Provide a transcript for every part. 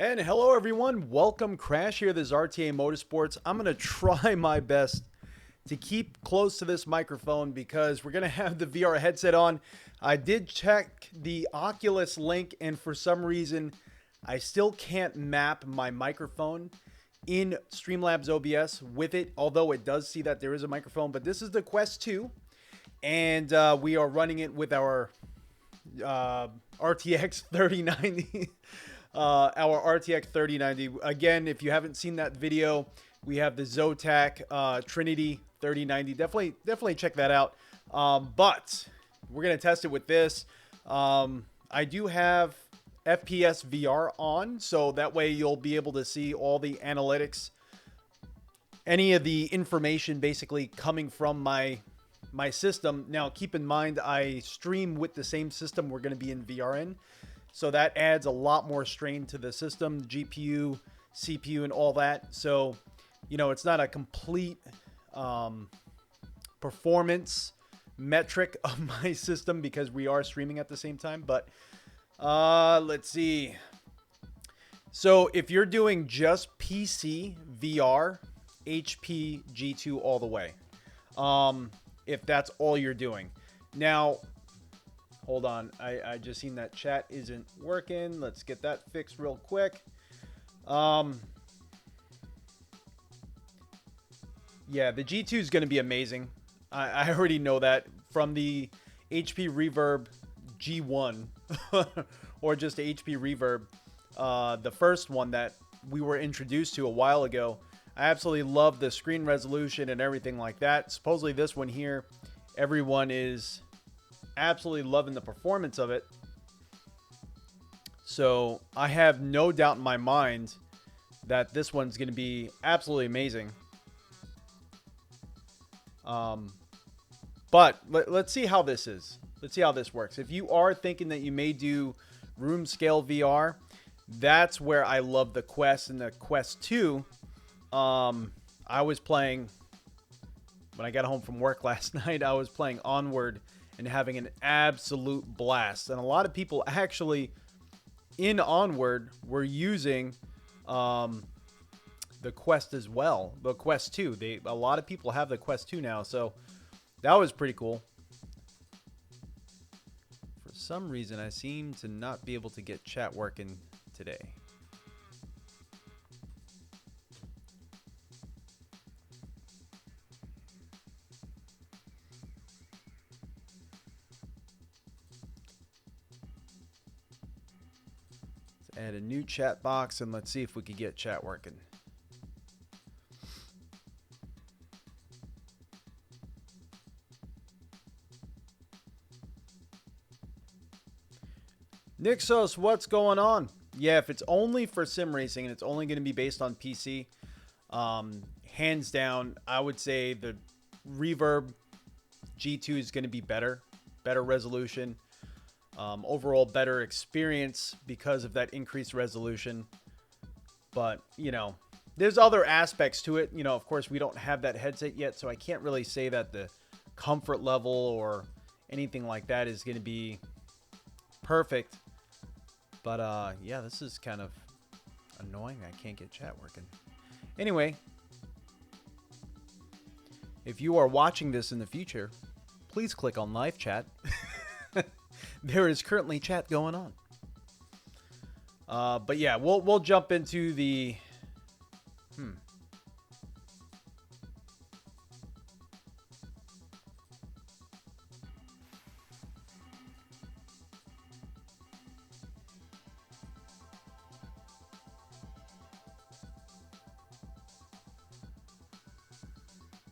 And hello everyone, welcome. Crash here. This is RTA Motorsports. I'm going to try my best to keep close to this microphone because we're going to have the VR headset on. I did check the Oculus link and for some reason I still can't map my microphone in Streamlabs OBS with it, although it does see that there is a microphone. But this is the Quest 2 and we are running it with our RTX 3090. Our RTX 3090. Again, if you haven't seen that video, we have the VIOTEK Trinity 3090. Definitely check that out. But we're gonna test it with this. I do have FPS VR on, so that way you'll be able to see all the analytics, any of the information basically coming from my system. Now, keep in mind, I stream with the same system we're gonna be in VR in. So that adds a lot more strain to the system, GPU, CPU, and all that. So, you know, it's not a complete performance metric of my system because we are streaming at the same time. But let's see. So if you're doing just PC, VR, HP, G2 all the way. If that's all you're doing. Now, hold on, I just seen that chat isn't working. Let's get that fixed real quick. Yeah, the G2 is going to be amazing. I already know that from the HP Reverb G1 or just HP Reverb, the first one that we were introduced to a while ago. I absolutely love the screen resolution and everything like that. Supposedly this one here, everyone is absolutely loving the performance of it. So I have no doubt in my mind that this one's going to be absolutely amazing. But let's see how this is. Let's see how this works. If you are thinking that you may do room scale VR, that's where I love the Quest and the Quest 2. I was playing, when I got home from work last night, I was playing Onward and having an absolute blast. And a lot of people actually in Onward were using the Quest as well, the Quest 2. A lot of people have the Quest 2 now, so that was pretty cool. For some reason, I seem to not be able to get chat working today. Add a new chat box and let's see if we can get chat working. Nixos, what's going on? Yeah, if it's only for sim racing and it's only going to be based on PC, hands down, I would say the Reverb G2 is going to be better resolution. Overall better experience because of that increased resolution. But, you know, there's other aspects to it. You know, of course, we don't have that headset yet, so I can't really say that the comfort level or anything like that is going to be perfect. But, yeah, this is kind of annoying. I can't get chat working. Anyway, if you are watching this in the future, please click on live chat. There is currently chat going on. But yeah, we'll jump into the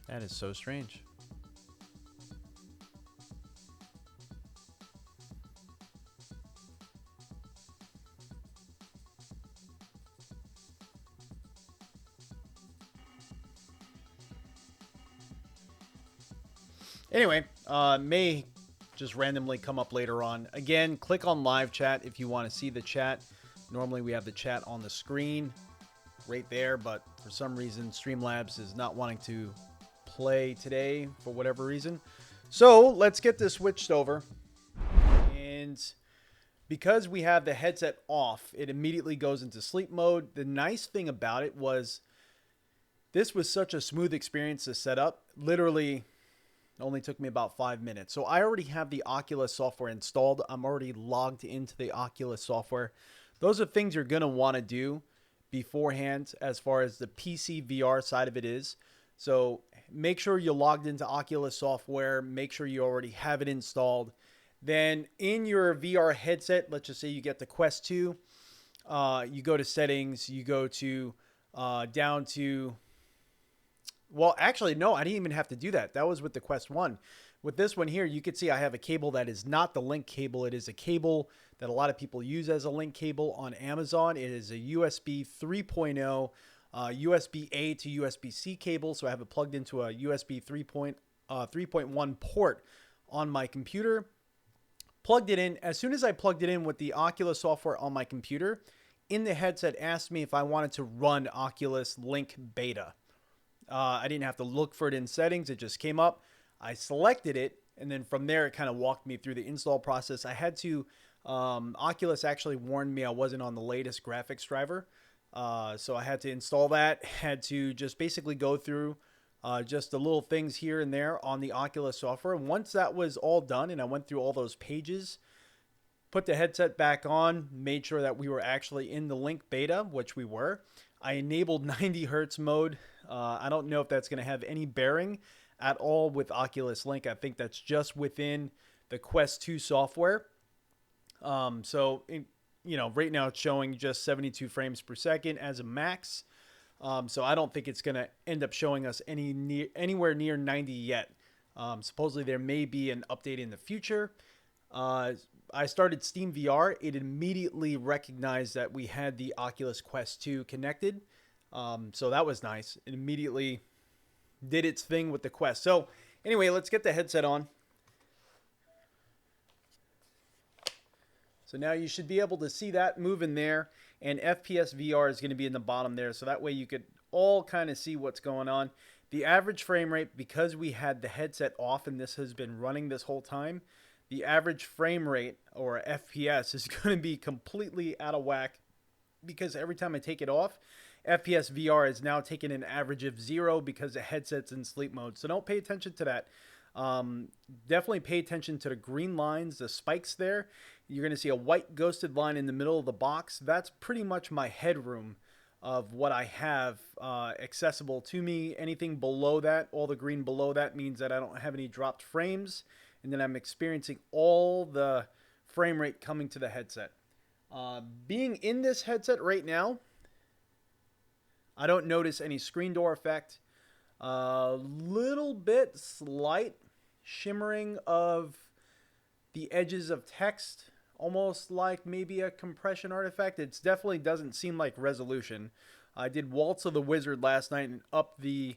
That is so strange. Anyway, may just randomly come up later on. Again, click on live chat if you want to see the chat. Normally we have the chat on the screen right there, but for some reason Streamlabs is not wanting to play today for whatever reason. So let's get this switched over. And because we have the headset off, it immediately goes into sleep mode. The nice thing about it was this was such a smooth experience to set up. Literally only took me about 5 minutes. So I already have the Oculus software installed. I'm already logged into the Oculus software. Those are things you're going to want to do beforehand as far as the PC VR side of it is. So make sure you're logged into Oculus software. Make sure you already have it installed. Then in your VR headset, let's just say you get the Quest 2, you go to settings, you go to down to, well, actually, no, I didn't even have to do that. That was with the Quest 1. With this one here, you can see I have a cable that is not the link cable. It is a cable that a lot of people use as a link cable on Amazon. It is a USB 3.0, USB-A to USB-C cable. So I have it plugged into a USB 3.1 port on my computer. Plugged it in. As soon as I plugged it in with the Oculus software on my computer, in the headset asked me if I wanted to run Oculus Link Beta. I didn't have to look for it in settings. It just came up. I selected it, and then from there, it kind of walked me through the install process. I had to, Oculus actually warned me I wasn't on the latest graphics driver. So I had to install that, had to just basically go through just the little things here and there on the Oculus software. And once that was all done and I went through all those pages, put the headset back on, made sure that we were actually in the Link Beta, which we were. I enabled 90 hertz mode. I don't know if that's going to have any bearing at all with Oculus Link. I think that's just within the Quest 2 software. Right now it's showing just 72 frames per second as a max. So I don't think it's going to end up showing us anywhere near 90 yet. Supposedly there may be an update in the future. I started Steam VR. It immediately recognized that we had the Oculus Quest 2 connected. So that was nice. It immediately did its thing with the Quest. So anyway, let's get the headset on. So now you should be able to see that moving there. And FPS VR is going to be in the bottom there. So that way you could all kind of see what's going on. The average frame rate, because we had the headset off and this has been running this whole time, the average frame rate, or FPS, is going to be completely out of whack because every time I take it off, FPS VR is now taking an average of 0 because the headset's in sleep mode. So don't pay attention to that. Definitely pay attention to the green lines, the spikes there. You're going to see a white ghosted line in the middle of the box. That's pretty much my headroom of what I have accessible to me. Anything below that, all the green below that, means that I don't have any dropped frames. And then I'm experiencing all the frame rate coming to the headset. Being in this headset right now, I don't notice any screen door effect. Little bit slight shimmering of the edges of text, almost like maybe a compression artifact. It definitely doesn't seem like resolution. I did Waltz of the Wizard last night and up the...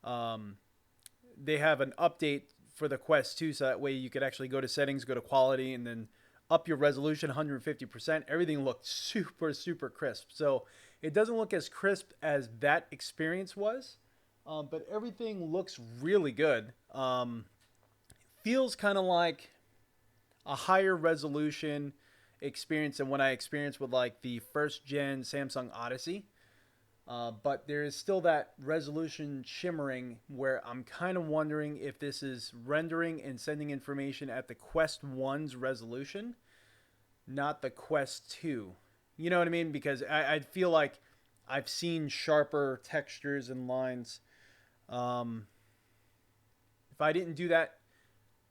they have an update for the Quest 2, so that way you could actually go to settings, go to quality, and then up your resolution 150%. Everything looked super, super crisp. So it doesn't look as crisp as that experience was, but everything looks really good. Feels kind of like a higher resolution experience than what I experienced with like the first gen Samsung Odyssey. But there is still that resolution shimmering where I'm kind of wondering if this is rendering and sending information at the Quest 1's resolution, not the Quest 2. You know what I mean? Because I feel like I've seen sharper textures and lines. If I didn't do that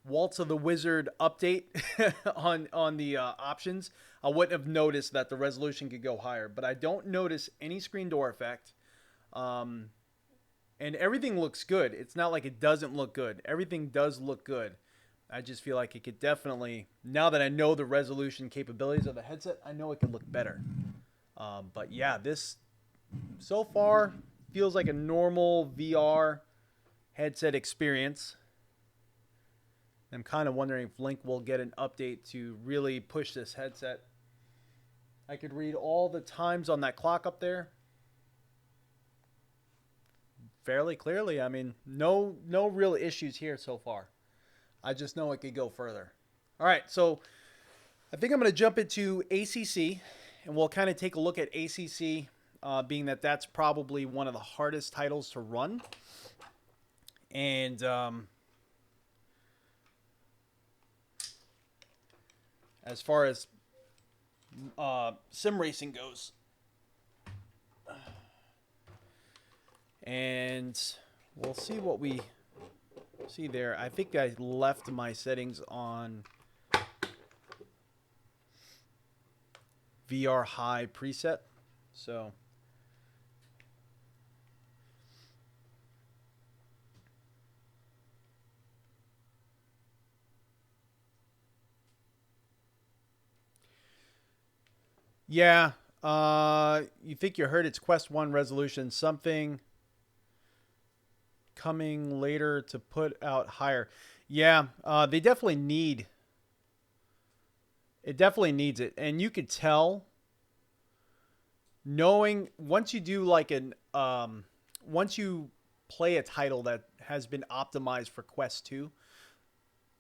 Waltz of the Wizard update on the options, I wouldn't have noticed that the resolution could go higher. But I don't notice any screen door effect. And everything looks good. It's not like it doesn't look good. Everything does look good. I just feel like it could definitely, now that I know the resolution capabilities of the headset, I know it could look better. But yeah, this so far feels like a normal VR headset experience. I'm kind of wondering if Link will get an update to really push this headset. I could read all the times on that clock up there fairly clearly. I mean, no real issues here so far. I just know it could go further. All right, so I think I'm going to jump into ACC, and we'll kind of take a look at ACC, being that that's probably one of the hardest titles to run. And as far as sim racing goes, and we'll see what we see there. I think I left my settings on VR high preset, so yeah. You think you heard it's Quest 1 resolution, something coming later to put out higher. Yeah, they definitely need it. Definitely needs it, and you could tell knowing once you do like an once you play a title that has been optimized for Quest 2.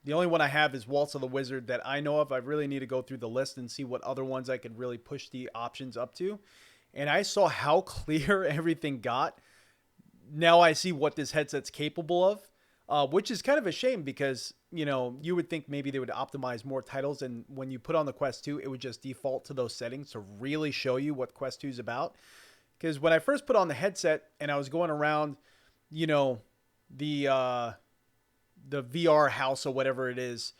The only one I have is Waltz of the Wizard that I know of. I really need to go through the list and see what other ones I could really push the options up to. And I saw how clear everything got. Now I see what this headset's capable of, which is kind of a shame because, you know, you would think maybe they would optimize more titles. And when you put on the Quest 2, it would just default to those settings to really show you what Quest 2 is about. Because when I first put on the headset and I was going around, you know, the VR house or whatever it is,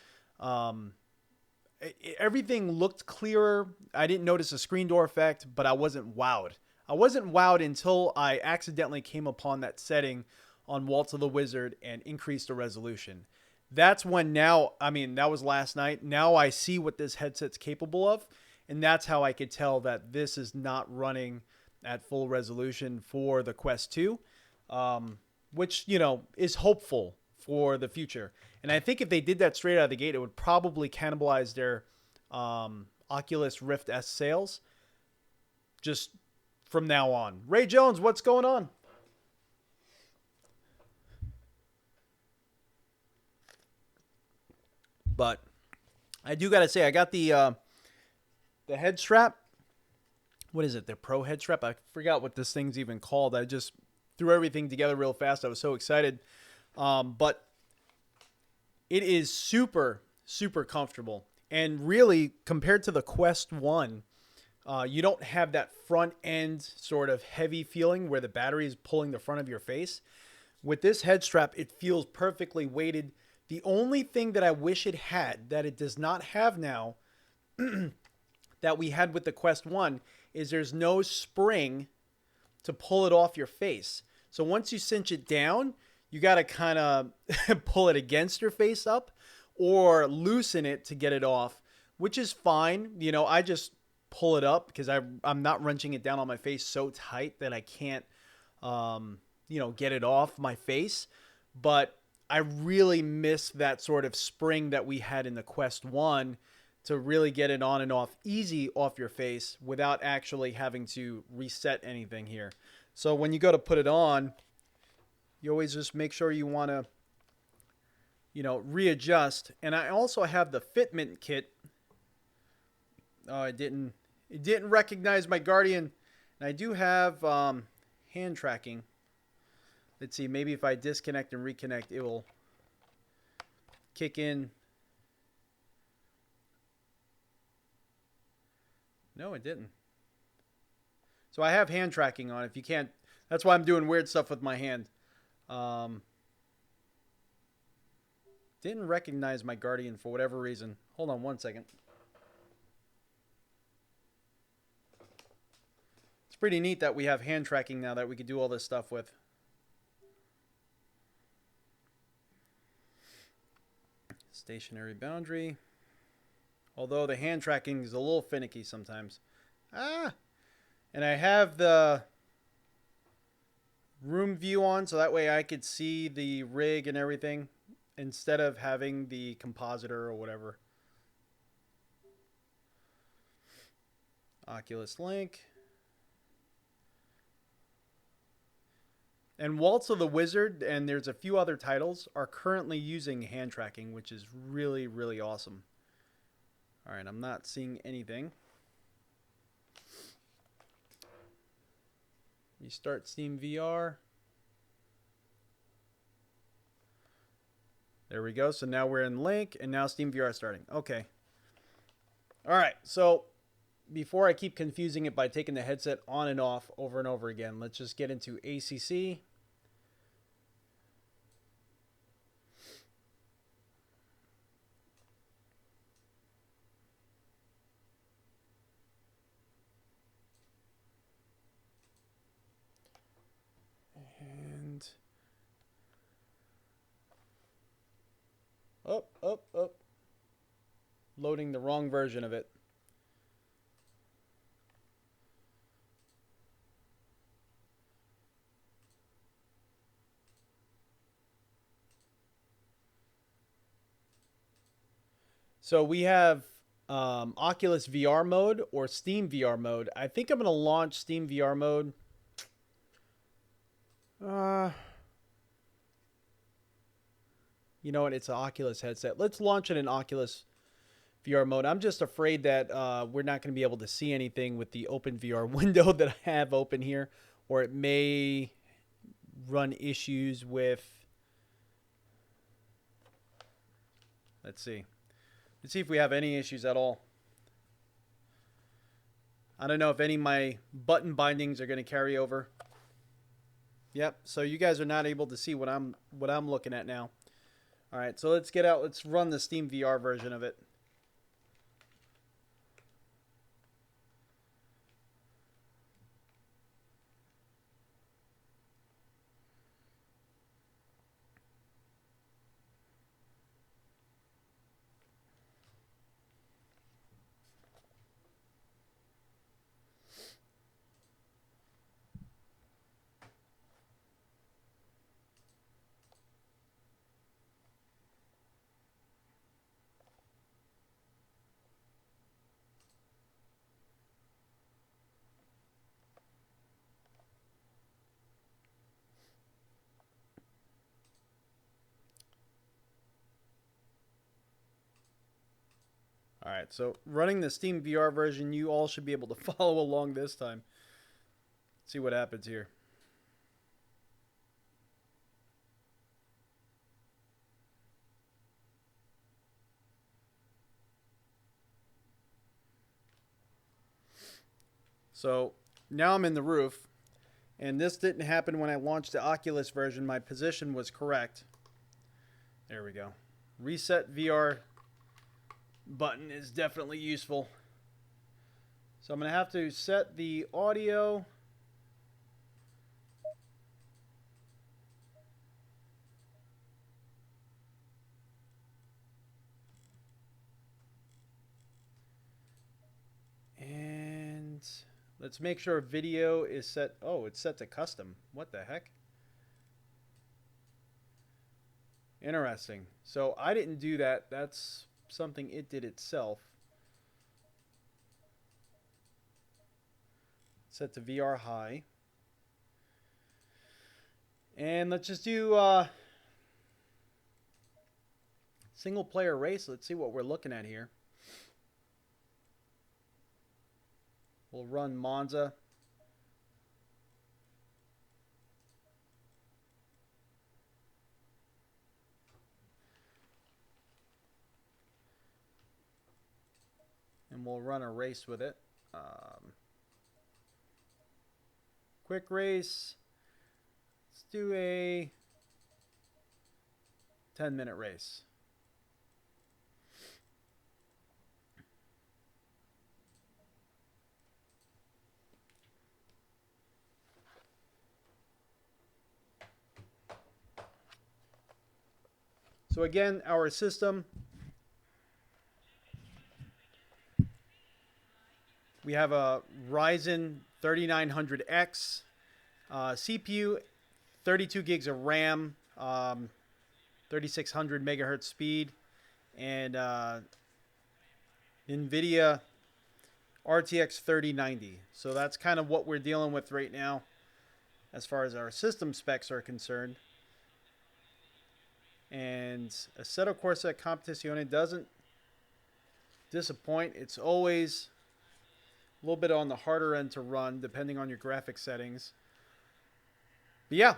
everything looked clearer. I didn't notice a screen door effect, but I wasn't wowed. I wasn't wowed until I accidentally came upon that setting on Waltz of the Wizard and increased the resolution. That's when now, I mean, that was last night. Now I see what this headset's capable of, and that's how I could tell that this is not running at full resolution for the Quest 2, which, you know, is hopeful for the future. And I think if they did that straight out of the gate, it would probably cannibalize their Oculus Rift S sales just from now on. Ray Jones, what's going on? But I do got to say, I got the head strap. What is it? The Pro head strap? I forgot what this thing's even called. I just threw everything together real fast. I was so excited. But it is super, super comfortable. And really, compared to the Quest 1, you don't have that front end sort of heavy feeling where the battery is pulling the front of your face. With this head strap, it feels perfectly weighted. The only thing that I wish it had that it does not have now that we had with the Quest 1 is there's no spring to pull it off your face. So once you cinch it down, you got to kind of pull it against your face up or loosen it to get it off, which is fine. You know, I just pull it up because I'm not wrenching it down on my face so tight that I can't, you know, get it off my face. But I really miss that sort of spring that we had in the Quest 1 to really get it on and off easy off your face without actually having to reset anything here. So when you go to put it on, you always just make sure you want to, you know, readjust. And I also have the Fitment Kit. Oh, it didn't recognize my Guardian. And I do have hand tracking. Let's see, maybe if I disconnect and reconnect, it will kick in. No, it didn't. So I have hand tracking on. If you can't, that's why I'm doing weird stuff with my hand. Didn't recognize my Guardian for whatever reason. Hold on one second. It's pretty neat that we have hand tracking now that we could do all this stuff with. Stationary boundary. Although the hand tracking is a little finicky sometimes. And I have the room view on so that way I could see the rig and everything instead of having the compositor or whatever. Oculus Link. And Waltz of the Wizard, and there's a few other titles, are currently using hand tracking, which is really, really awesome. All right, I'm not seeing anything. You start Steam VR. There we go. So now we're in Link, and now Steam VR is starting. Okay. All right. So before I keep confusing it by taking the headset on and off over and over again, let's just get into ACC. And up. Loading the wrong version of it. So we have Oculus VR mode or Steam VR mode. I think I'm going to launch Steam VR mode. You know what? It's an Oculus headset. Let's launch it in Oculus VR mode. I'm just afraid that we're not going to be able to see anything with the open VR window that I have open here, or it may run issues with. Let's see if we have any issues at all. I don't know if any of my button bindings are going to carry over. Yep. So you guys are not able to see what I'm looking at now. All right. So let's get out. Let's run the Steam VR version of it. All right, so running the Steam VR version, you all should be able to follow along this time. See what happens here. So now I'm in the roof, and this didn't happen when I launched the Oculus version. My position was correct. There we go. Reset VR button is definitely useful. So I'm going to have to set the audio. And let's make sure video is set. Oh, it's set to custom. What the heck? Interesting. So I didn't do that. That's something it did itself. Set to VR high. And let's just do single player race. Let's see what we're looking at here. We'll run Monza. And we'll run a race with it. Quick race. Let's do a 10-minute race. So again, our system, we have a Ryzen 3900X CPU, 32 gigs of RAM, 3600 megahertz speed, and NVIDIA RTX 3090. So that's kind of what we're dealing with right now as far as our system specs are concerned. And Assetto Corsa Competizione disappoint. It's always a little bit on the harder end to run, depending on your graphic settings. But yeah.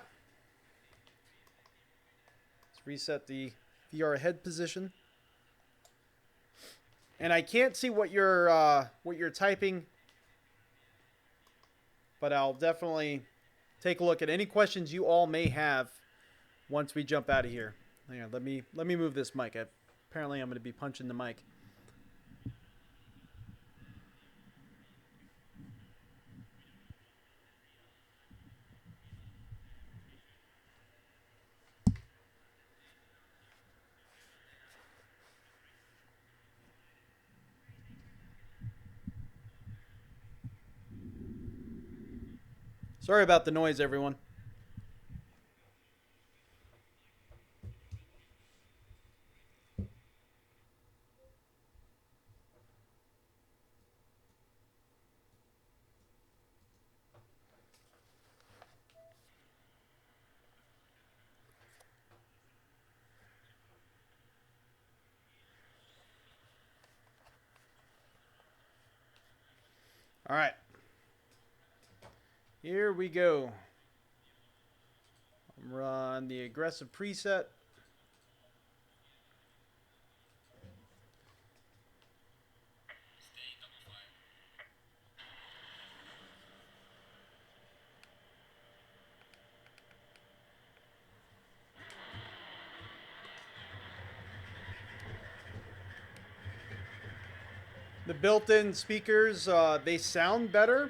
Let's reset the VR head position. And I can't see what you're typing, but I'll definitely take a look at any questions you all may have once we jump out of here. Hang on, let me move this mic. Apparently I'm going to be punching the mic. Sorry about the noise, everyone. All right. Here we go. Run the aggressive preset. The built-in speakers, they sound better,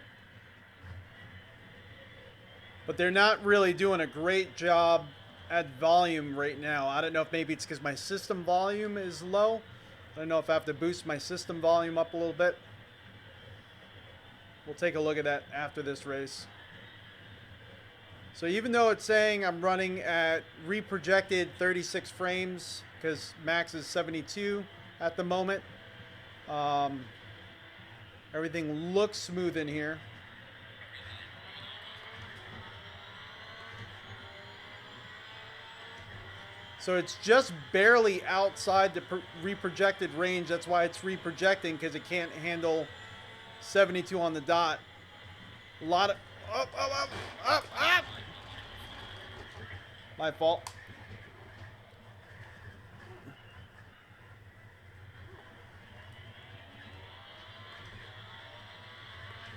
but they're not really doing a great job at volume right now. I don't know if maybe it's because my system volume is low. I don't know if I have to boost my system volume up a little bit. We'll take a look at that after this race. So even though it's saying I'm running at reprojected 36 frames, because max is 72 at the moment, everything looks smooth in here. So it's just barely outside the reprojected range. That's why it's reprojecting, because it can't handle 72 on the dot. A lot of up. My fault.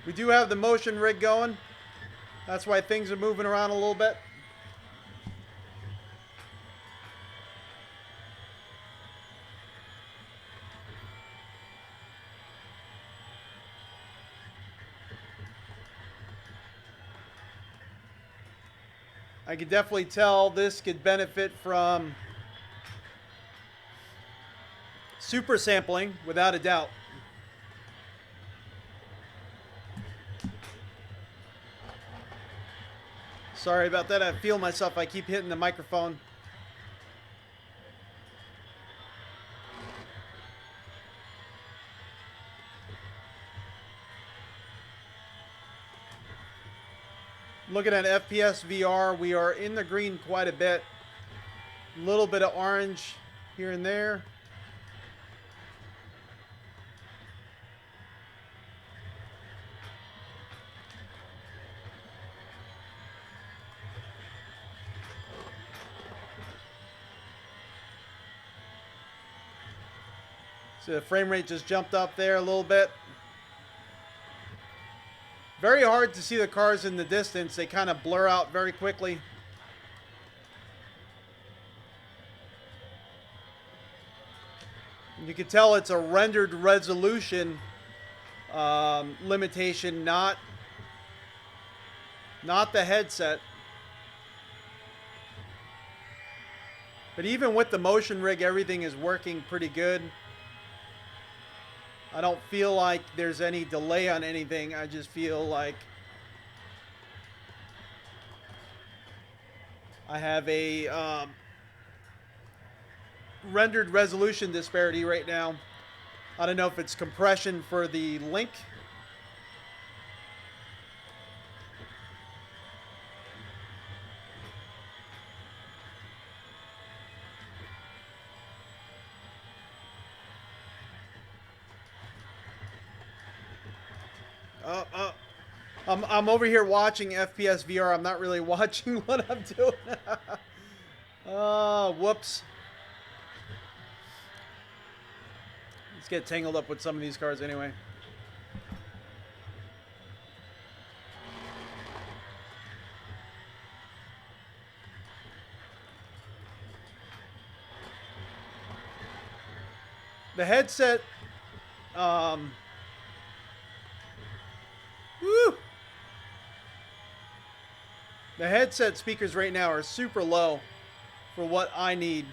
We do have the motion rig going. That's why things are moving around a little bit. I could definitely tell this could benefit from super sampling, without a doubt. Sorry about that. I feel myself. I keep hitting the microphone. Looking at FPS VR, we are in the green quite a bit. A little bit of orange here and there. So the frame rate just jumped up there a little bit. Very hard to see the cars in the distance. They kind of blur out very quickly. You can tell it's a rendered resolution limitation, not the headset. But even with the motion rig, everything is working pretty good. I don't feel like there's any delay on anything. I just feel like I have a rendered resolution disparity right now. I don't know if it's compression for the link. Oh. I'm over here watching FPS VR. I'm not really watching what I'm doing. Oh, whoops. Let's get tangled up with some of these cars anyway. The headset, woo! The headset speakers right now are super low for what I need,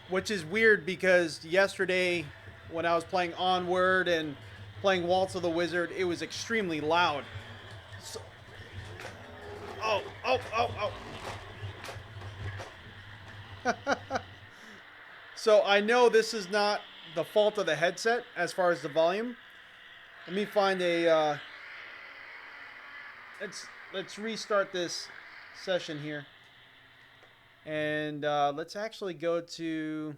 which is weird because yesterday when I was playing Onward and playing Waltz of the Wizard, it was extremely loud. So, oh. So I know this is not the fault of the headset as far as the volume. Let me find a, let's restart this session here. And let's actually go to,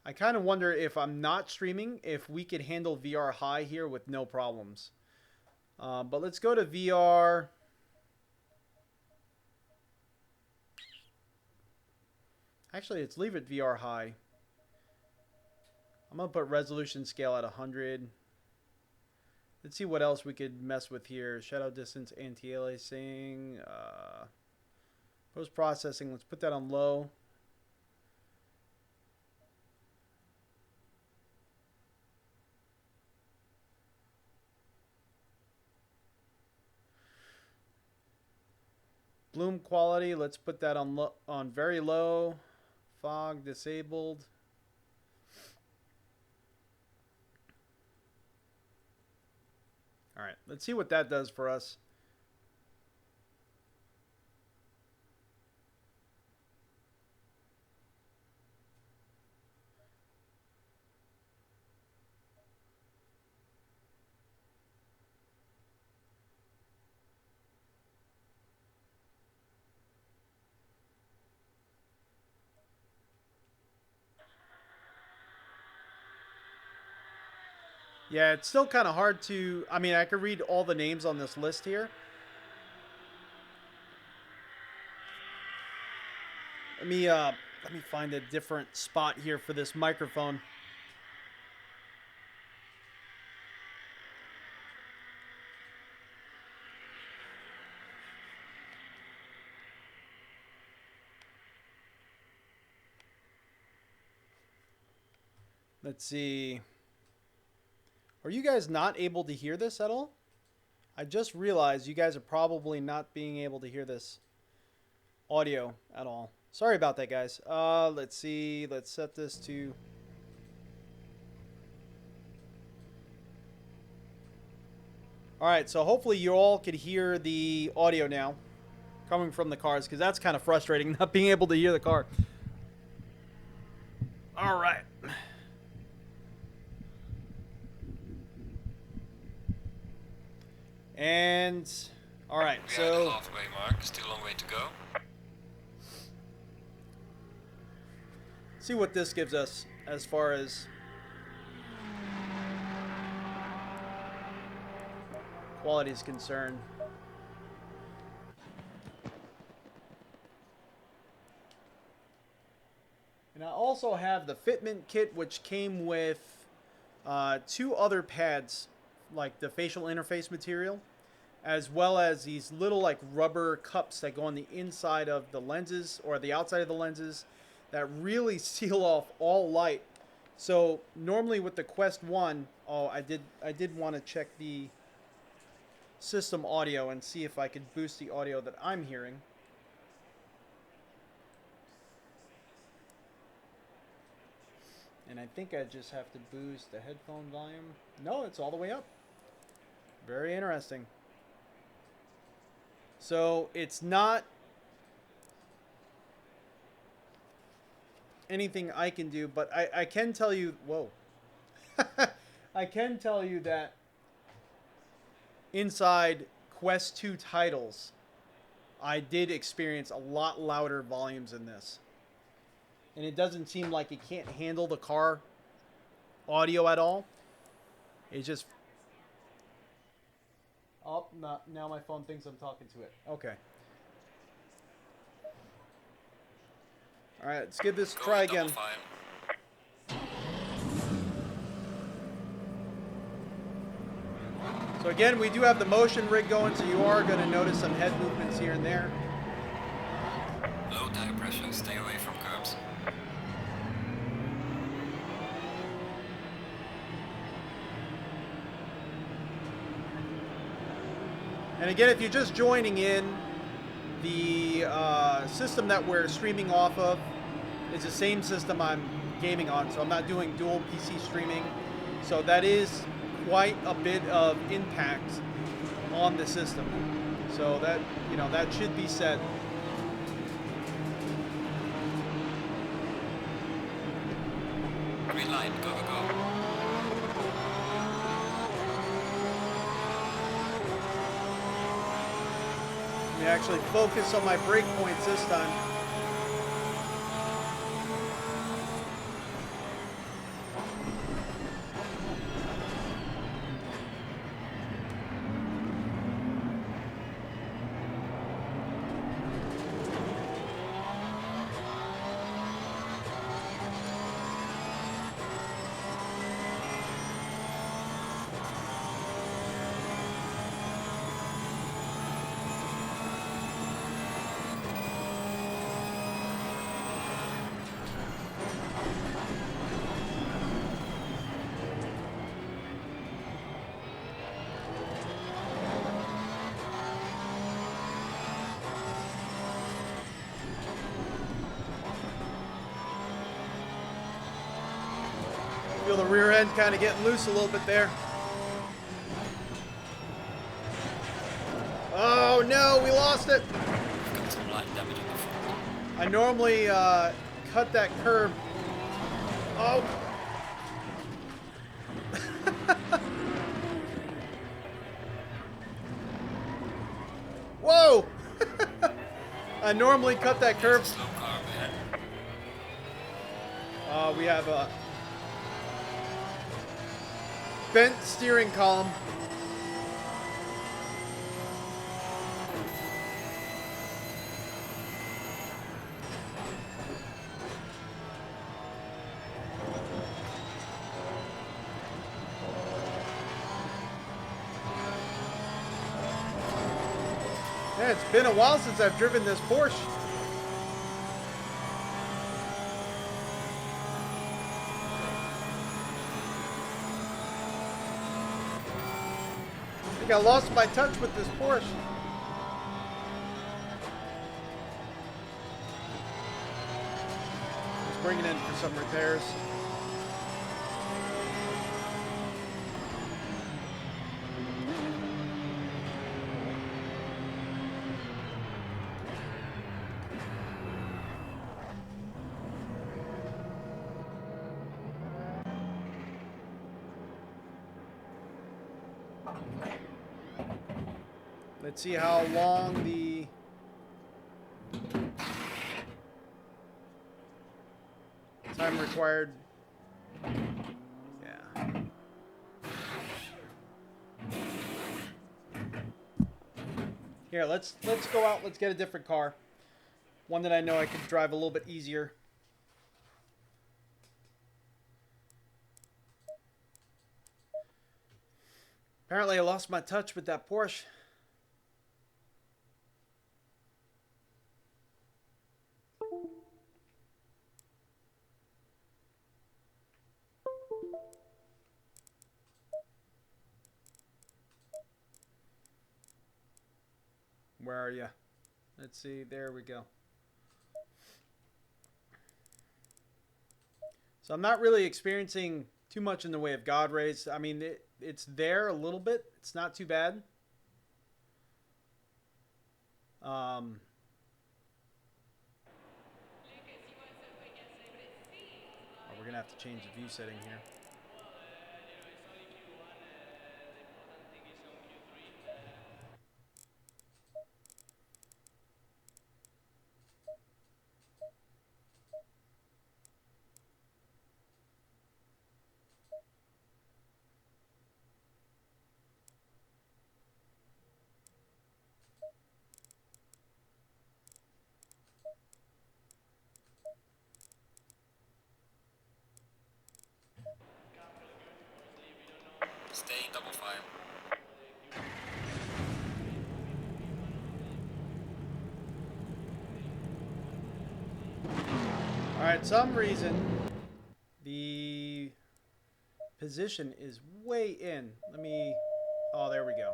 I kind of wonder if I'm not streaming, if we could handle VR high here with no problems. But let's go to VR. Actually, let's leave it VR high. I'm going to put resolution scale at 100. Let's see what else we could mess with here. Shadow distance, anti-aliasing, post-processing. Let's put that on low. Bloom quality, let's put that on very low. Fog disabled. All right, let's see what that does for us. Yeah, it's still kind of hard to, I mean, I could read all the names on this list here. Let me find a different spot here for this microphone. Let's see. Are you guys not able to hear this at all? I just realized you guys are probably not being able to hear this audio at all. Sorry about that, guys. Let's see. Let's set this to... Alright, so hopefully you all could hear the audio now coming from the cars, because that's kind of frustrating, not being able to hear the car. Alright. And all right, we are at the halfway mark. Still a long way to go. See what this gives us as far as quality is concerned. And I also have the Fitment Kit, which came with 2 other pads, like the facial interface material, as well as these little like rubber cups that go on the inside of the lenses or the outside of the lenses that really seal off all light. So normally with the Quest 1, I did want to check the system audio and see if I could boost the audio that I'm hearing. And I think I just have to boost the headphone volume. No, it's all the way up. Very interesting. So it's not anything I can do, but I can tell you, whoa. I can tell you that inside Quest 2 titles, I did experience a lot louder volumes in this. And it doesn't seem like it can't handle the car audio at all. It's just... Oh, no, now my phone thinks I'm talking to it. Okay. Alright, let's give this a try again. So again, we do have the motion rig going, so you are going to notice some head movements here and there. Low tire pressure, stay away from curbs. And again, if you're just joining in, the system that we're streaming off of is the same system I'm gaming on, so I'm not doing dual PC streaming. So that is quite a bit of impact on the system. So that, you know, that should be said. Green light, go, go, go. Let me actually focus on my brake points this time. Feel the rear end kind of getting loose a little bit there. Oh no, we lost it. Got some light damage on the front. I normally cut that curb. Oh. Whoa. I normally cut that curb. Slow car, man. We have a bent steering column. Yeah, it's been a while since I've driven this Porsche. I lost my touch with this Porsche. Just bringing in for some repairs. Let's see how long the time required. Yeah. Here, let's go out. Let's get a different car. One that I know I could drive a little bit easier. Apparently, I lost my touch with that Porsche. Where are you? Let's see. There we go. So I'm not really experiencing too much in the way of God rays. I mean, it's there a little bit. It's not too bad. Oh, we're going to have to change the view setting here. Stay double file. All right, some reason the position is way in. Let me, oh, there we go.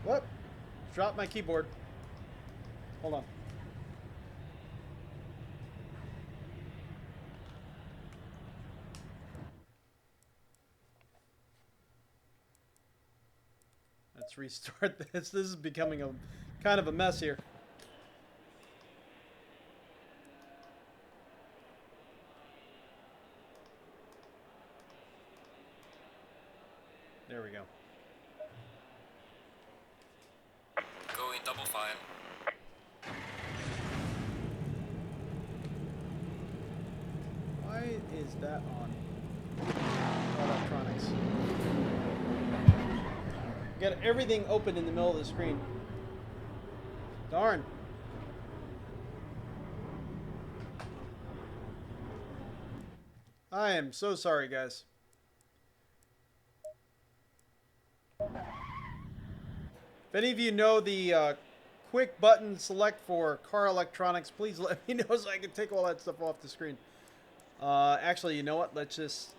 Whoop, dropped my keyboard. Hold on. Let's restart this. This is becoming a kind of a mess here. There we go. Go in double file. Why is that on electronics? Got everything open in the middle of the screen. Darn. I am so sorry, guys. If any of you know the quick button select for car electronics, please let me know so I can take all that stuff off the screen. Actually, you know what? Let's just...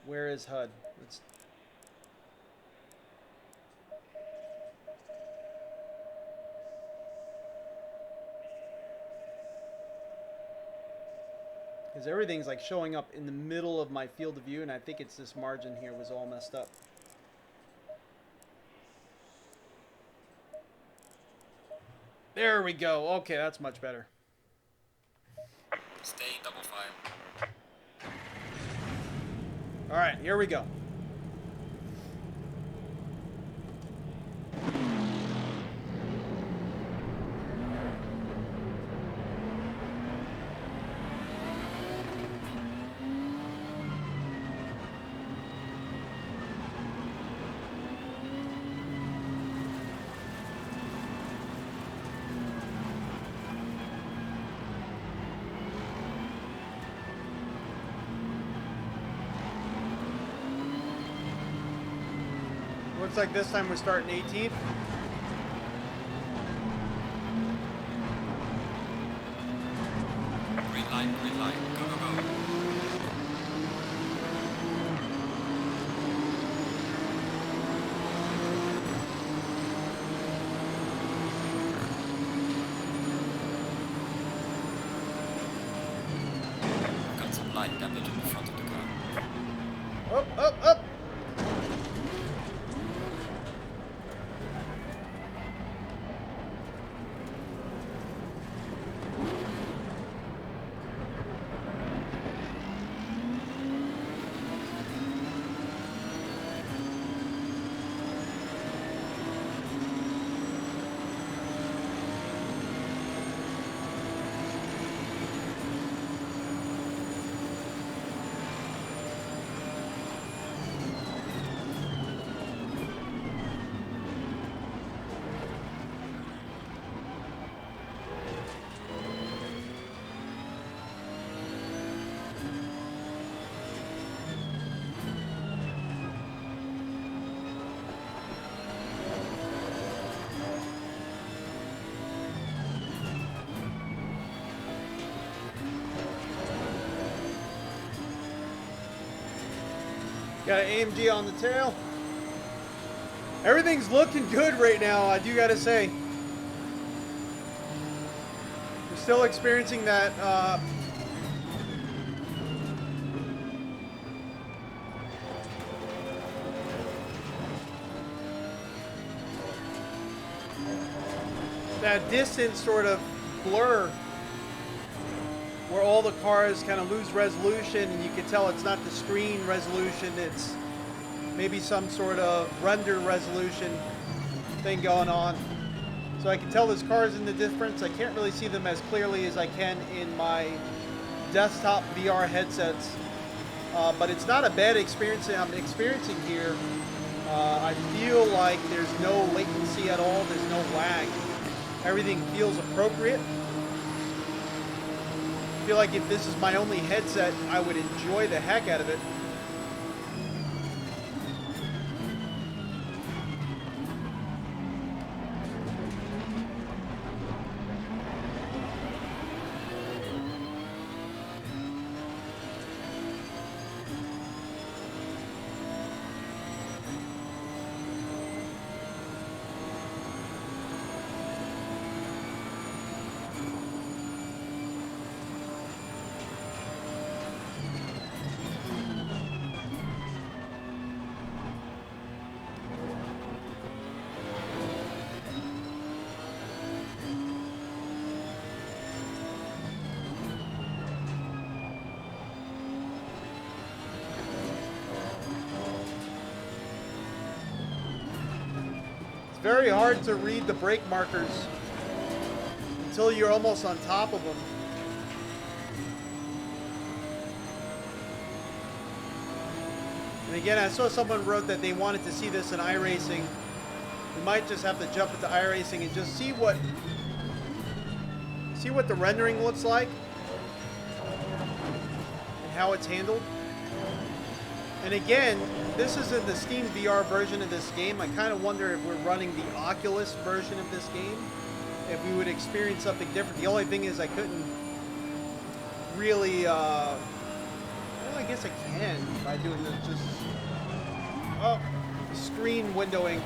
Where is HUD? Let's... Because everything's like showing up in the middle of my field of view, and I think it's this margin here was all messed up. There we go. Okay, that's much better. Stay double file. All right, here we go. Looks like this time we're starting 18th. Green light, go, go, go. Got some light damage in the front of the car. Up, up, up. Got an AMG on the tail. Everything's looking good right now, I do gotta say. We're still experiencing that that distance sort of blur where all the cars kind of lose resolution, and you can tell it's not the screen resolution, it's maybe some sort of render resolution thing going on. So I can tell there's cars in the difference. I can't really see them as clearly as I can in my desktop VR headsets. But it's not a bad experience I'm experiencing here. I feel like there's no latency at all. There's no lag. Everything feels appropriate. I feel like if this is my only headset, I would enjoy the heck out of it. Very hard to read the brake markers until you're almost on top of them. And again, I saw someone wrote that they wanted to see this in Iracing. We might just have to jump into Iracing and just see what the rendering looks like and how it's handled. And again, this is in the Steam VR version of this game. I kind of wonder if we're running the Oculus version of this game, if we would experience something different. The only thing is I couldn't really, well, I guess I can by doing this just, oh, screen windowing.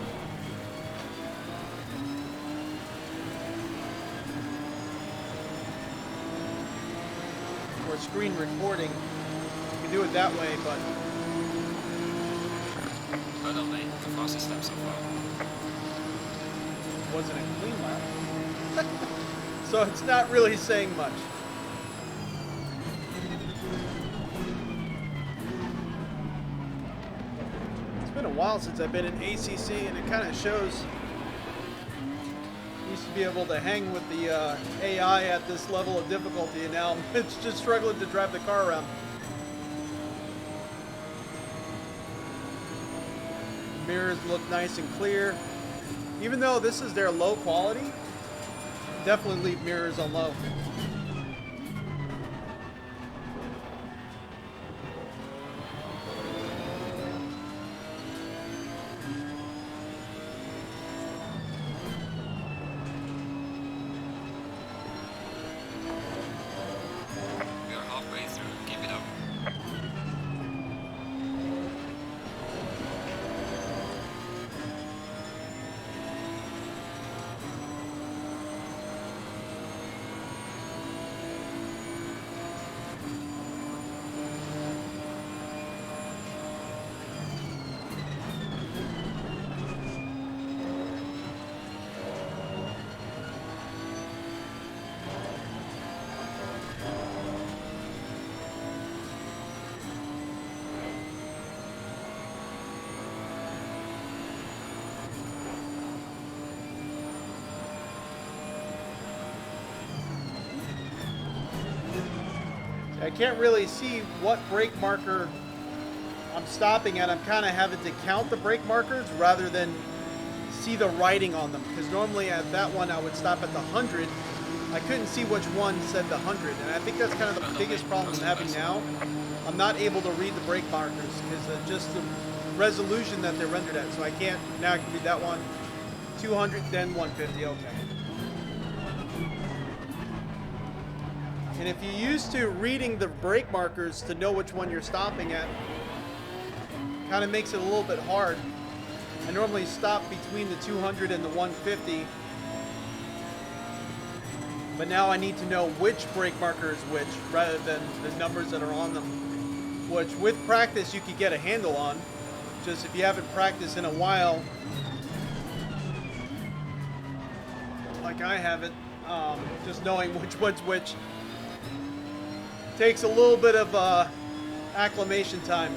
Or screen recording. You can do it that way, but Well done, mate. The fastest step so far. wasn't a clean lap. So it's not really saying much. It's been a while since I've been in ACC, and it kind of shows. Used to be able to hang with the AI at this level of difficulty, and now it's just struggling to drive the car around. Mirrors look nice and clear. Even though this is their low quality, definitely leave mirrors on low. We are halfway through. Keep it up. I can't really see what brake marker I'm stopping at. I'm kind of having to count the brake markers rather than see the writing on them. Because normally at that one I would stop at the 100. I couldn't see which one said the 100. And I think that's kind of the biggest problem I'm having now. I'm not able to read the brake markers because of just the resolution that they're rendered at. So I can't, now I can read that one. 200, then 150, okay. And if you're used to reading the brake markers to know which one you're stopping at, kind of makes it a little bit hard. I normally stop between the 200 and the 150, but now I need to know which brake marker is which rather than the numbers that are on them, which with practice you could get a handle on. Just if you haven't practiced in a while, like I haven't, just knowing which one's which takes a little bit of acclimation time.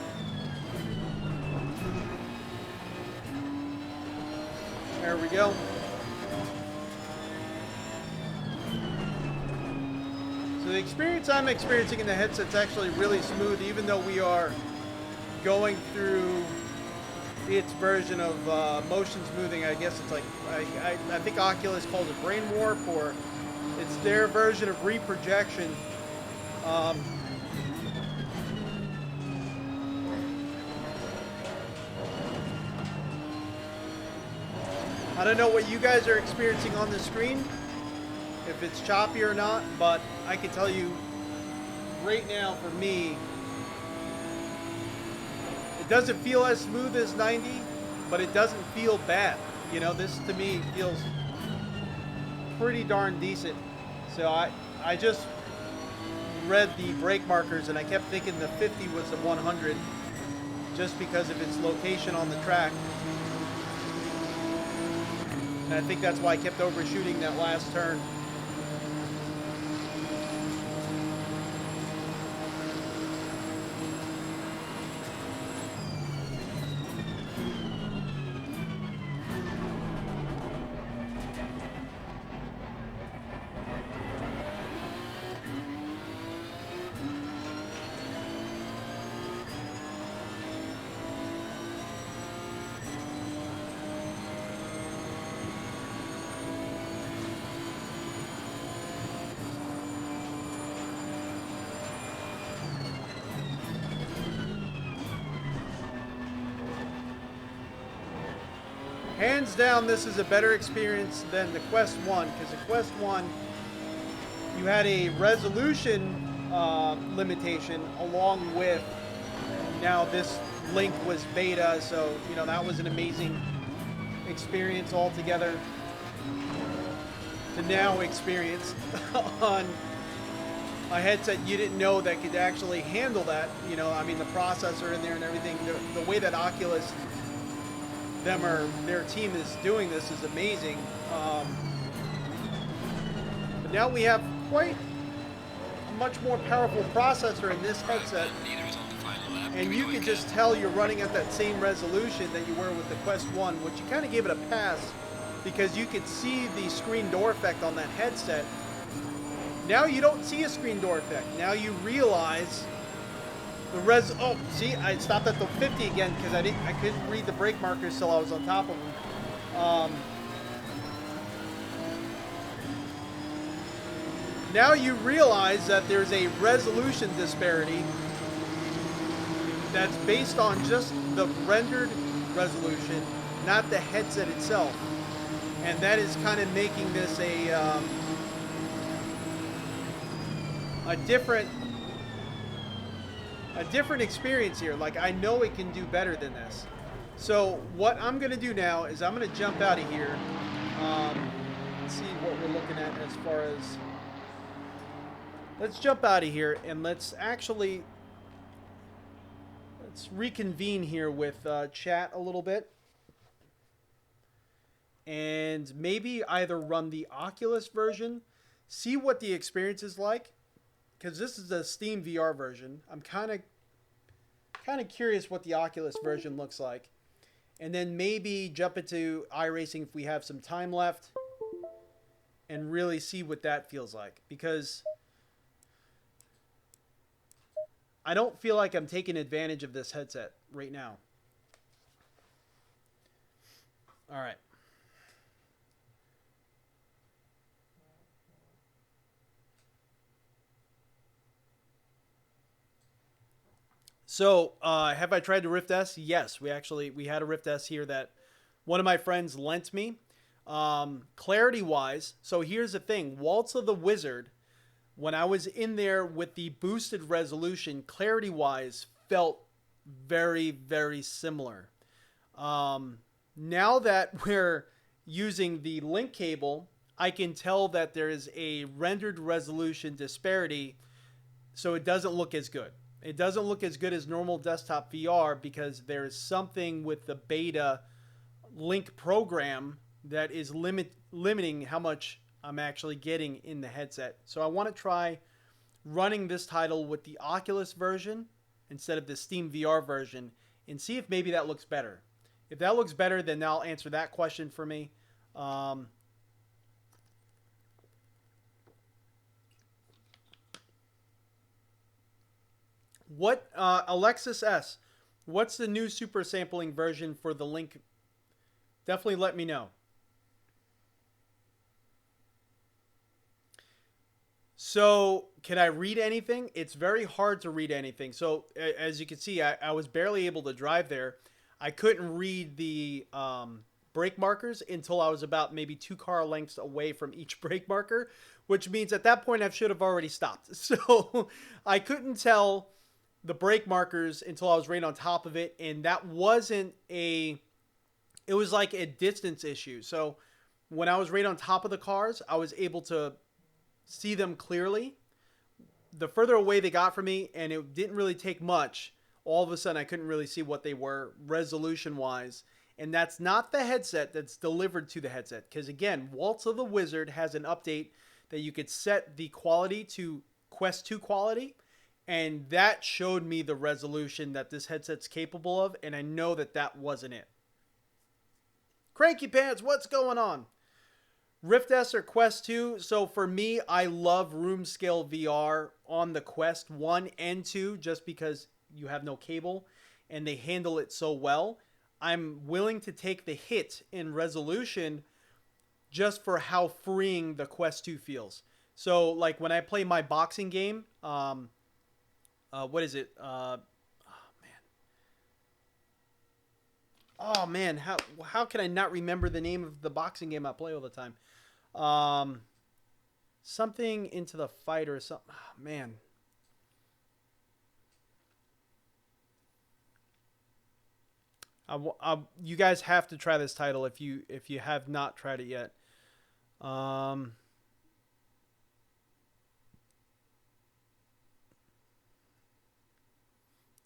There we go. So the experience I'm experiencing in the headset's actually really smooth, even though we are going through its version of motion smoothing. I guess it's like, I think Oculus calls it brain warp, or it's their version of reprojection. I don't know what you guys are experiencing on the screen, if it's choppy or not, but I can tell you right now for me, it doesn't feel as smooth as 90, but it doesn't feel bad. You know, this to me feels pretty darn decent. So I just read the brake markers and I kept thinking the 50 was the 100 just because of its location on the track. And I think that's why I kept overshooting that last turn. Hands down, this is a better experience than the Quest 1, because the Quest 1, you had a resolution limitation along with, now this link was beta, so, you know, that was an amazing experience altogether. To now experience on a headset you didn't know that could actually handle that, you know, I mean, the processor in there and everything, the way that Oculus their team is doing this is amazing. But now we have quite a much more powerful processor in this headset, and you can just tell you're running at that same resolution that you were with the Quest 1, which you kind of gave it a pass because you could see the screen door effect on that headset. Now you don't see a screen door effect. Now you realize the oh, see, I stopped at the 50 again because I couldn't read the brake markers till I was on top of them. Now you realize that there's a resolution disparity that's based on just the rendered resolution, not the headset itself, and that is kind of making this a different experience here. Like, I know it can do better than this. So what I'm going to do now is I'm going to jump out of here. Let's see what we're looking at as far as... Let's jump out of here and let's reconvene here with chat a little bit. And maybe either run the Oculus version, see what the experience is like, because this is the Steam VR version. I'm kind of curious what the Oculus version looks like. And then maybe jump into iRacing if we have some time left and really see what that feels like. Because I don't feel like I'm taking advantage of this headset right now. All right. So, have I tried the Rift S? Yes, we had a Rift S here that one of my friends lent me. Clarity-wise, so here's the thing. Waltz of the Wizard, when I was in there with the boosted resolution, clarity-wise, felt very, very similar. Now that we're using the link cable, I can tell that there is a rendered resolution disparity, so it doesn't look as good. It doesn't look as good as normal desktop VR because there is something with the beta link program that is limiting how much I'm actually getting in the headset. So I want to try running this title with the Oculus version instead of the Steam VR version and see if maybe that looks better. If that looks better, then I'll answer that question for me. Alexis S. What's the new super sampling version for the Link? Definitely let me know. So, can I read anything? It's very hard to read anything. So, as you can see, I was barely able to drive there. I couldn't read the brake markers until I was about maybe 2 car lengths away from each brake marker, which means at that point I should have already stopped. So, I couldn't tell the brake markers until I was right on top of it, and that wasn't it was like a distance issue. So, when I was right on top of the cars, I was able to see them clearly. The further away they got from me, and it didn't really take much, all of a sudden I couldn't really see what they were resolution wise. And that's not the headset that's delivered to the headset, because again, Waltz of the Wizard has an update that you could set the quality to Quest 2 quality, and that showed me the resolution that this headset's capable of, and I know that that wasn't it. Cranky Pants, what's going on? Rift S or Quest 2. So for me, I love room scale VR on the Quest 1 and 2 just because you have no cable and they handle it so well. I'm willing to take the hit in resolution just for how freeing the Quest 2 feels. So like when I play my boxing game, what is it? Oh man, how can I not remember the name of the boxing game I play all the time? Something Into the Fight or something. Oh, man. You guys have to try this title if you have not tried it yet.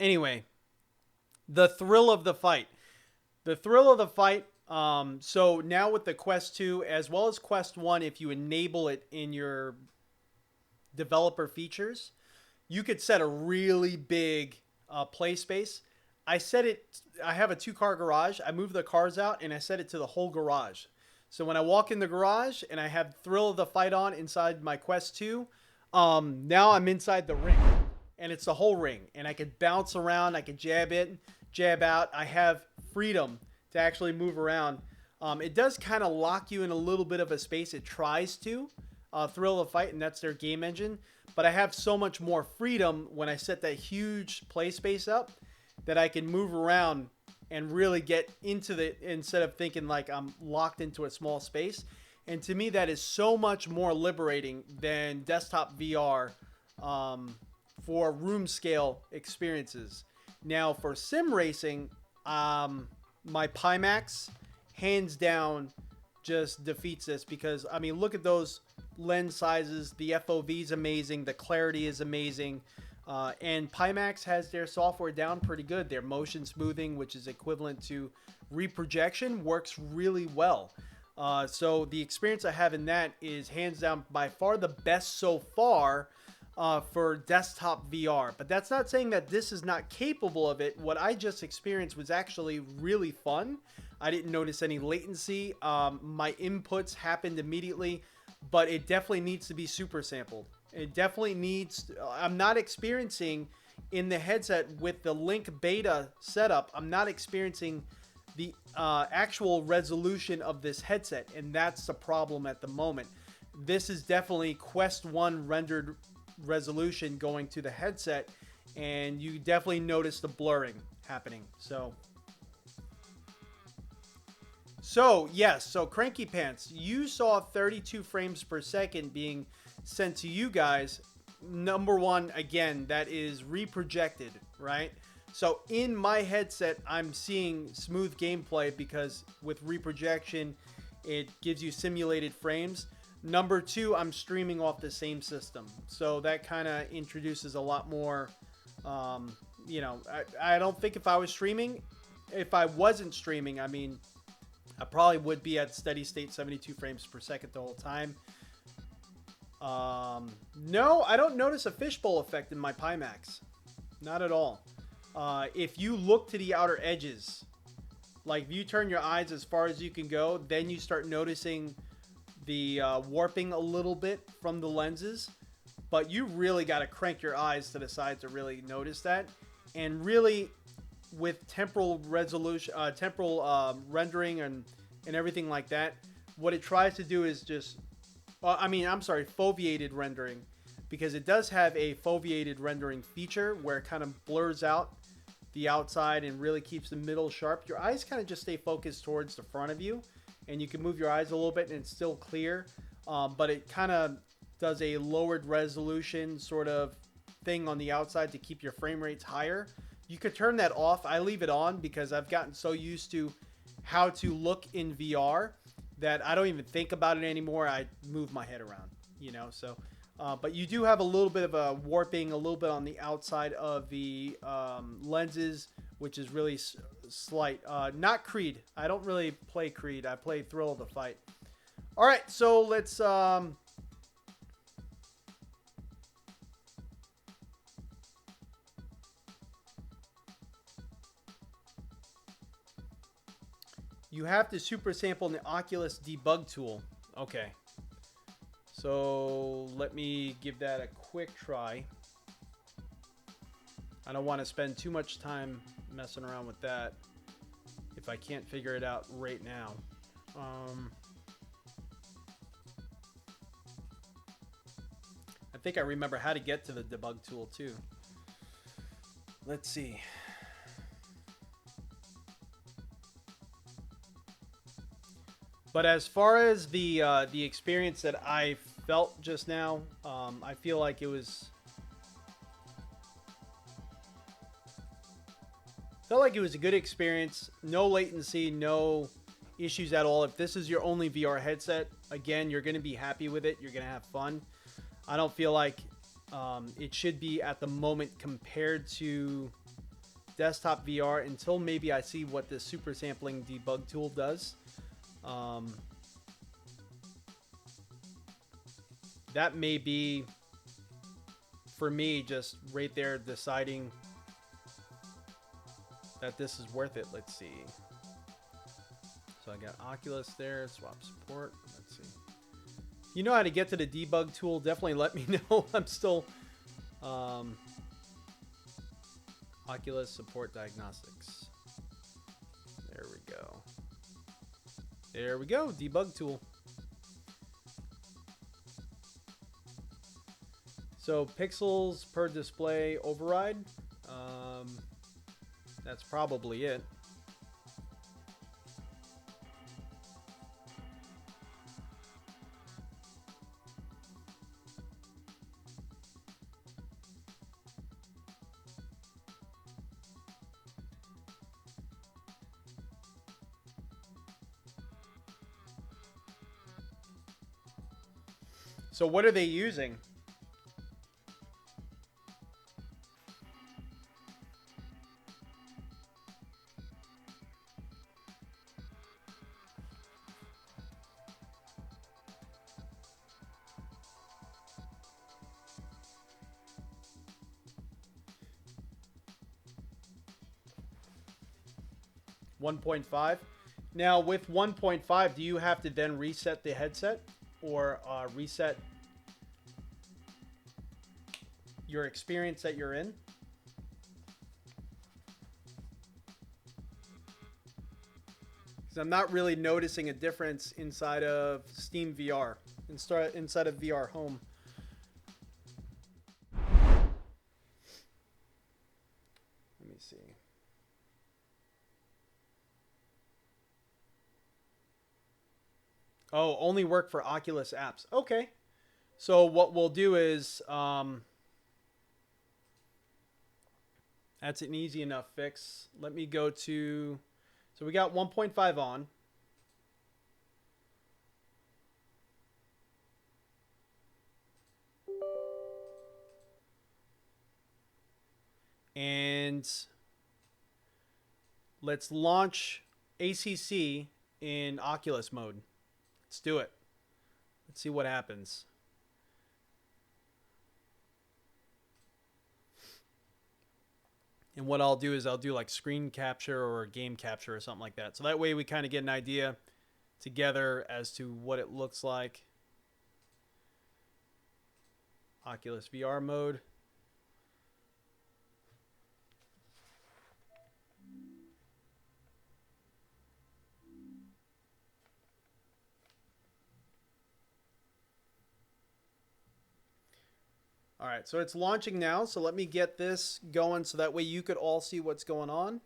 Anyway, the thrill of the fight. The thrill of the fight. So now with the Quest 2 as well as Quest 1, if you enable it in your developer features, you could set a really big play space. I have a 2-car garage. I move the cars out and I set it to the whole garage. So when I walk in the garage and I have Thrill of the Fight on inside my Quest 2, now I'm inside the ring. And it's the whole ring. And I could bounce around. I could jab in, jab out. I have freedom to actually move around. It does kind of lock you in a little bit of a space. It tries to. Thrill of the Fight, and that's their game engine. But I have so much more freedom when I set that huge play space up that I can move around and really get into instead of thinking like I'm locked into a small space. And to me, that is so much more liberating than desktop VR for room scale experiences. Now for sim racing, my Pimax hands down just defeats this because, I mean, look at those lens sizes. The FOV is amazing. The clarity is amazing. And Pimax has their software down pretty good. Their motion smoothing, which is equivalent to reprojection, works really well. So the experience I have in that is hands down by far the best so far for desktop VR. But that's not saying that this is not capable of it. What I just experienced was actually really fun. I didn't notice any latency. My inputs happened immediately, but it definitely needs to be super sampled. It definitely needs, I'm not experiencing in the headset with the Link beta setup, I'm not experiencing the actual resolution of this headset, and that's the problem at the moment. This is definitely Quest 1 rendered resolution going to the headset, and you definitely notice the blurring happening. So yes, so Cranky Pants, you saw 32 frames per second being sent to you guys. Number one, again, that is reprojected, right? So in my headset, I'm seeing smooth gameplay because with reprojection, it gives you simulated frames. Number two, I'm streaming off the same system. So that kind of introduces a lot more, you know, I don't think if I wasn't streaming, I mean, I probably would be at steady state 72 frames per second the whole time. No, I don't notice a fishbowl effect in my Pimax. Not at all. If you look to the outer edges, Like if you turn your eyes as far as you can go, then you start noticing the warping a little bit from the lenses. But you really got to crank your eyes to the side to really notice that. And really, with temporal resolution, rendering and everything like that, what it tries to do is just, foveated rendering, because it does have a foveated rendering feature where it kind of blurs out the outside and really keeps the middle sharp. Your eyes kind of just stay focused towards the front of you, and you can move your eyes a little bit and it's still clear, but it kind of does a lowered resolution sort of thing on the outside to keep your frame rates higher. You could turn that off. I leave it on because I've gotten so used to how to look in VR that I don't even think about it anymore. I move my head around, you know. So, but you do have a little bit of a warping, a little bit on the outside of the lenses, which is really slight. Not Creed. I don't really play Creed. I play Thrill of the Fight. All right, so let's. You have to super sample in the Oculus Debug Tool. Okay. So let me give that a quick try. I don't want to spend too much time messing around with that if I can't figure it out right now. I think I remember how to get to the Debug Tool too. Let's see. But as far as the experience that I felt just now, I feel like it was a good experience. No latency, no issues at all. If this is your only VR headset, again, you're going to be happy with it. You're going to have fun. I don't feel like it should be at the moment compared to desktop VR until maybe I see what the super sampling debug tool does. That may be, for me, just right there deciding that this is worth it. Let's see. So I got Oculus there, swap support. Let's see. If you know how to get to the debug tool, definitely let me know. I'm still Oculus support diagnostics. There we go. There we go, debug tool. So pixels per display override. That's probably it. So what are they using? .5. Now with 1.5, do you have to then reset the headset or reset your experience that you're in? Because I'm not really noticing a difference inside of Steam VR, inside of VR Home. Let me see. Oh, only work for Oculus apps. Okay. So what we'll do is, that's an easy enough fix. Let me go to, so we got 1.5 on. And let's launch ACC in Oculus mode. Let's do it. Let's see what happens. And what I'll do is I'll do like screen capture or game capture or something like that. So that way we kind of get an idea together as to what it looks like. Oculus VR mode. All right, so it's launching now. So let me get this going so that way you could all see what's going on.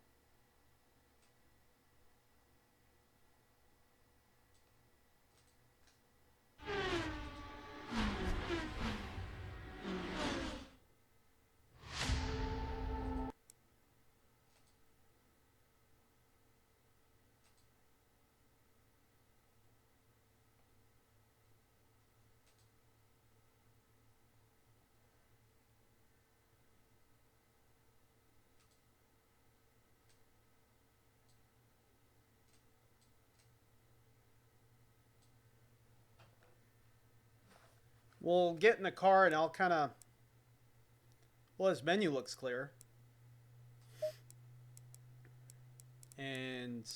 We'll get in the car and I'll kind of, well, this menu looks clear. And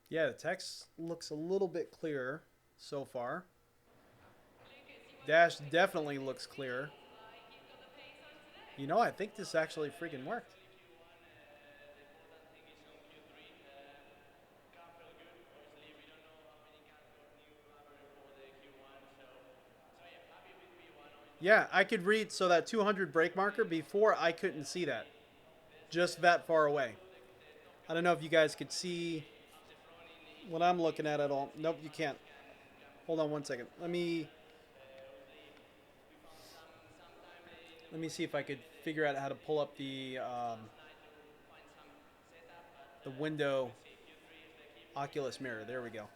yeah, the text looks a little bit clearer so far. Dash definitely looks clear. You know, I think this actually freaking worked. Yeah, I could read, so that 200 brake marker, before I couldn't see that. Just that far away. I don't know if you guys could see what I'm looking at all. Nope, you can't. Hold on one second. Let me see if I could figure out how to pull up the window Oculus mirror. There we go.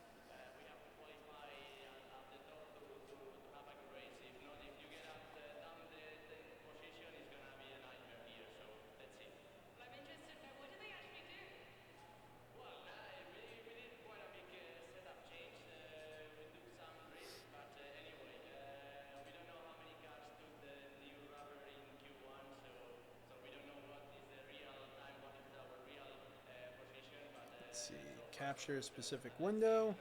Let's see. Capture a specific window.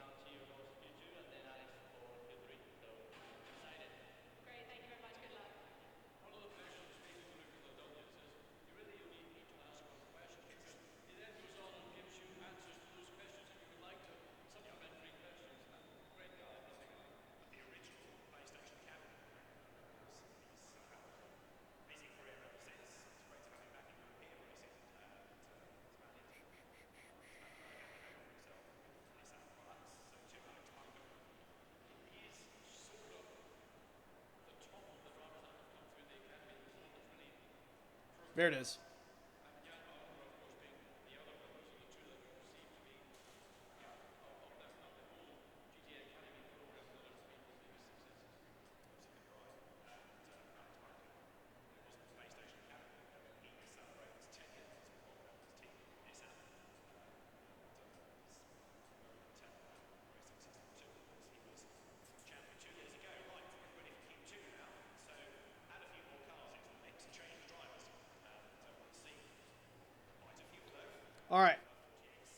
There it is. All right,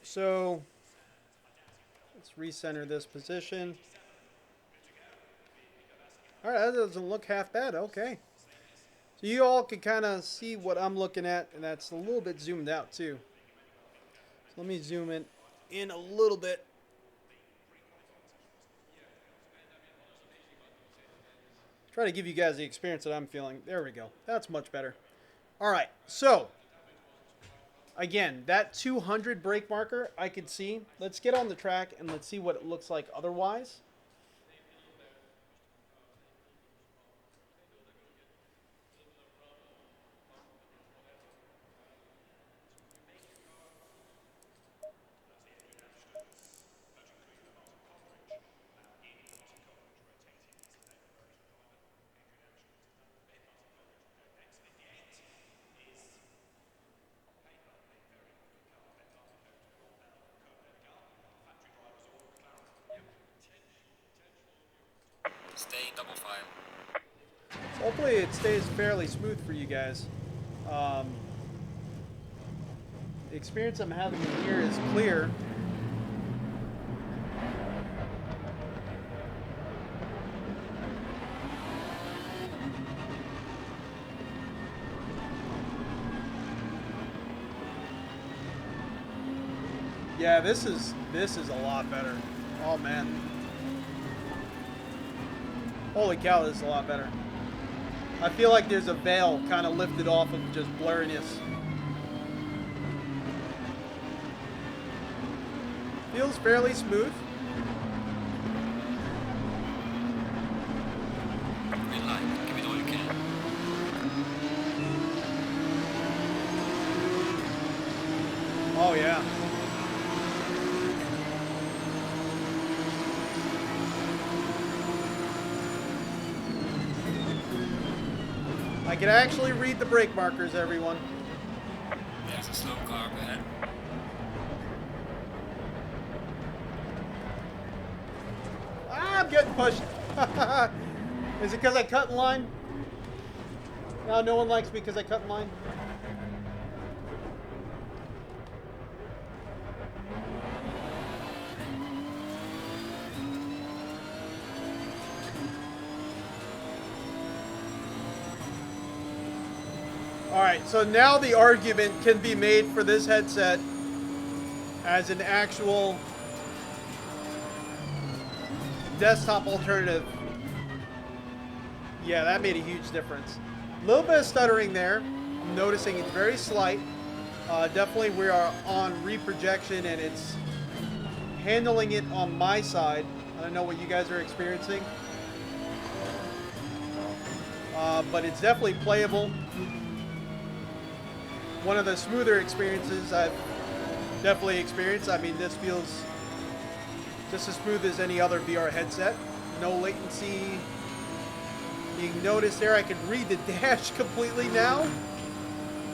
so let's recenter this position. All right, that doesn't look half bad. Okay. So you all can kind of see what I'm looking at, and that's a little bit zoomed out too. So let me zoom in a little bit. Try to give you guys the experience that I'm feeling. There we go. That's much better. All right, so again, that 200 brake marker I could see. Let's get on the track and let's see what it looks like otherwise. Stay in double file. Hopefully it stays fairly smooth for you guys. The experience I'm having here is clear. Yeah, this is a lot better. Oh man. Holy cow, this is a lot better. I feel like there's a veil kind of lifted off of just blurriness. Feels fairly smooth. Green light. Give it all you can. Oh yeah. I can actually read the brake markers, everyone. There's a slow car up ahead. Ah, I'm getting pushed. Is it because I cut in line? No, no one likes me because I cut in line. Alright, so now the argument can be made for this headset as an actual desktop alternative. Yeah, that made a huge difference. A little bit of stuttering there. I'm noticing it's very slight. Definitely we are on reprojection and it's handling it on my side. I don't know what you guys are experiencing. But it's definitely playable. One of the smoother experiences I've definitely experienced. I mean, this feels just as smooth as any other VR headset. No latency being noticed there. I can read the dash completely now.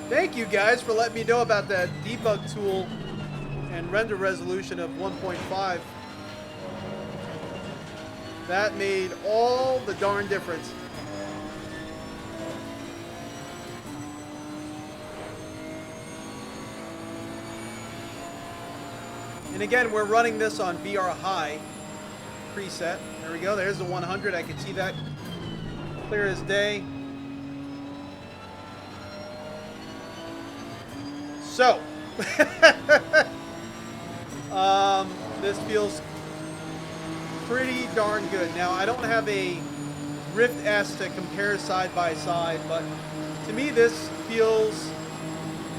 Thank you guys for letting me know about that debug tool and render resolution of 1.5. That made all the darn difference. And again, we're running this on VR High preset. There we go. There's the 100. I can see that clear as day. So, this feels pretty darn good. Now, I don't have a Rift S to compare side by side, but to me, this feels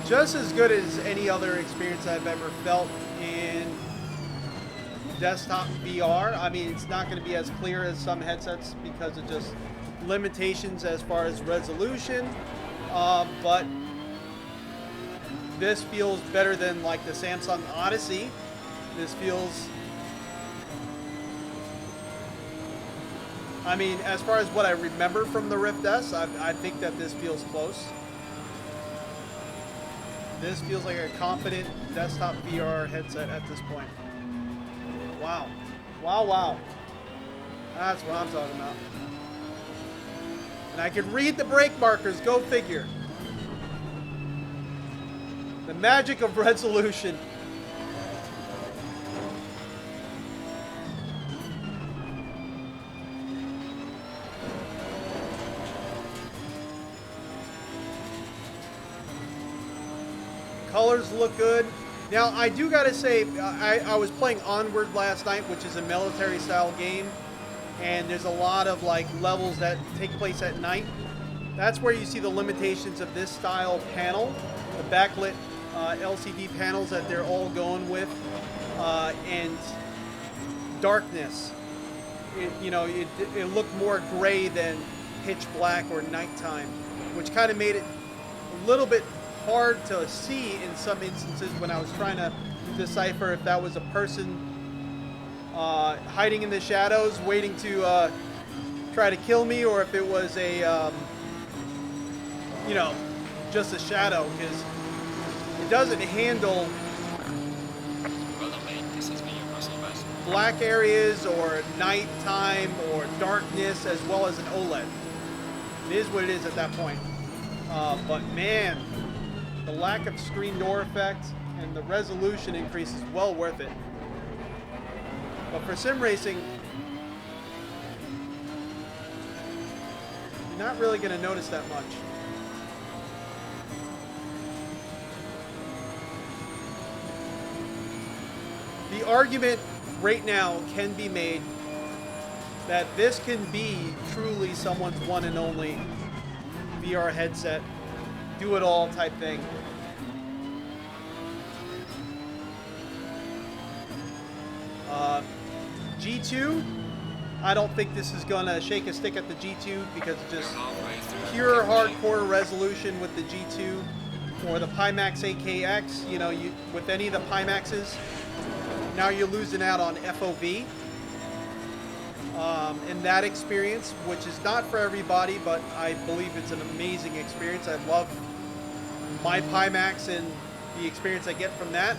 just as good as any other experience I've ever felt in desktop VR. I mean, it's not going to be as clear as some headsets because of just limitations as far as resolution, but this feels better than like the Samsung Odyssey. This feels, I mean, as far as what I remember from the Rift S, I think that this feels close. This feels like a confident desktop VR headset at this point. Wow. Wow, wow. That's what I'm talking about. And I can read the brake markers, go figure. The magic of resolution. Colors look good. Now, I do gotta say, I was playing Onward last night, which is a military style game, and there's a lot of like levels that take place at night. That's where you see the limitations of this style panel, the backlit LCD panels that they're all going with, and darkness. It looked more gray than pitch black or nighttime, which kind of made it a little bit hard to see in some instances when I was trying to decipher if that was a person hiding in the shadows waiting to try to kill me, or if it was a just a shadow, because it doesn't handle. Well done, mate. This has been your personal best. black areas or nighttime or darkness, as well as an OLED. It is what it is at that point. But man, the lack of screen door effect and the resolution increase is well worth it. But for sim racing, you're not really going to notice that much. The argument right now can be made that this can be truly someone's one and only VR headset, do-it-all type thing. G2, I don't think this is gonna shake a stick at the G2 because it's just pure hardcore resolution with the G2 or the Pimax AKX. You know, with any of the Pimaxes, now you're losing out on FOV. In that experience, which is not for everybody, but I believe it's an amazing experience. I love my Pimax and the experience I get from that.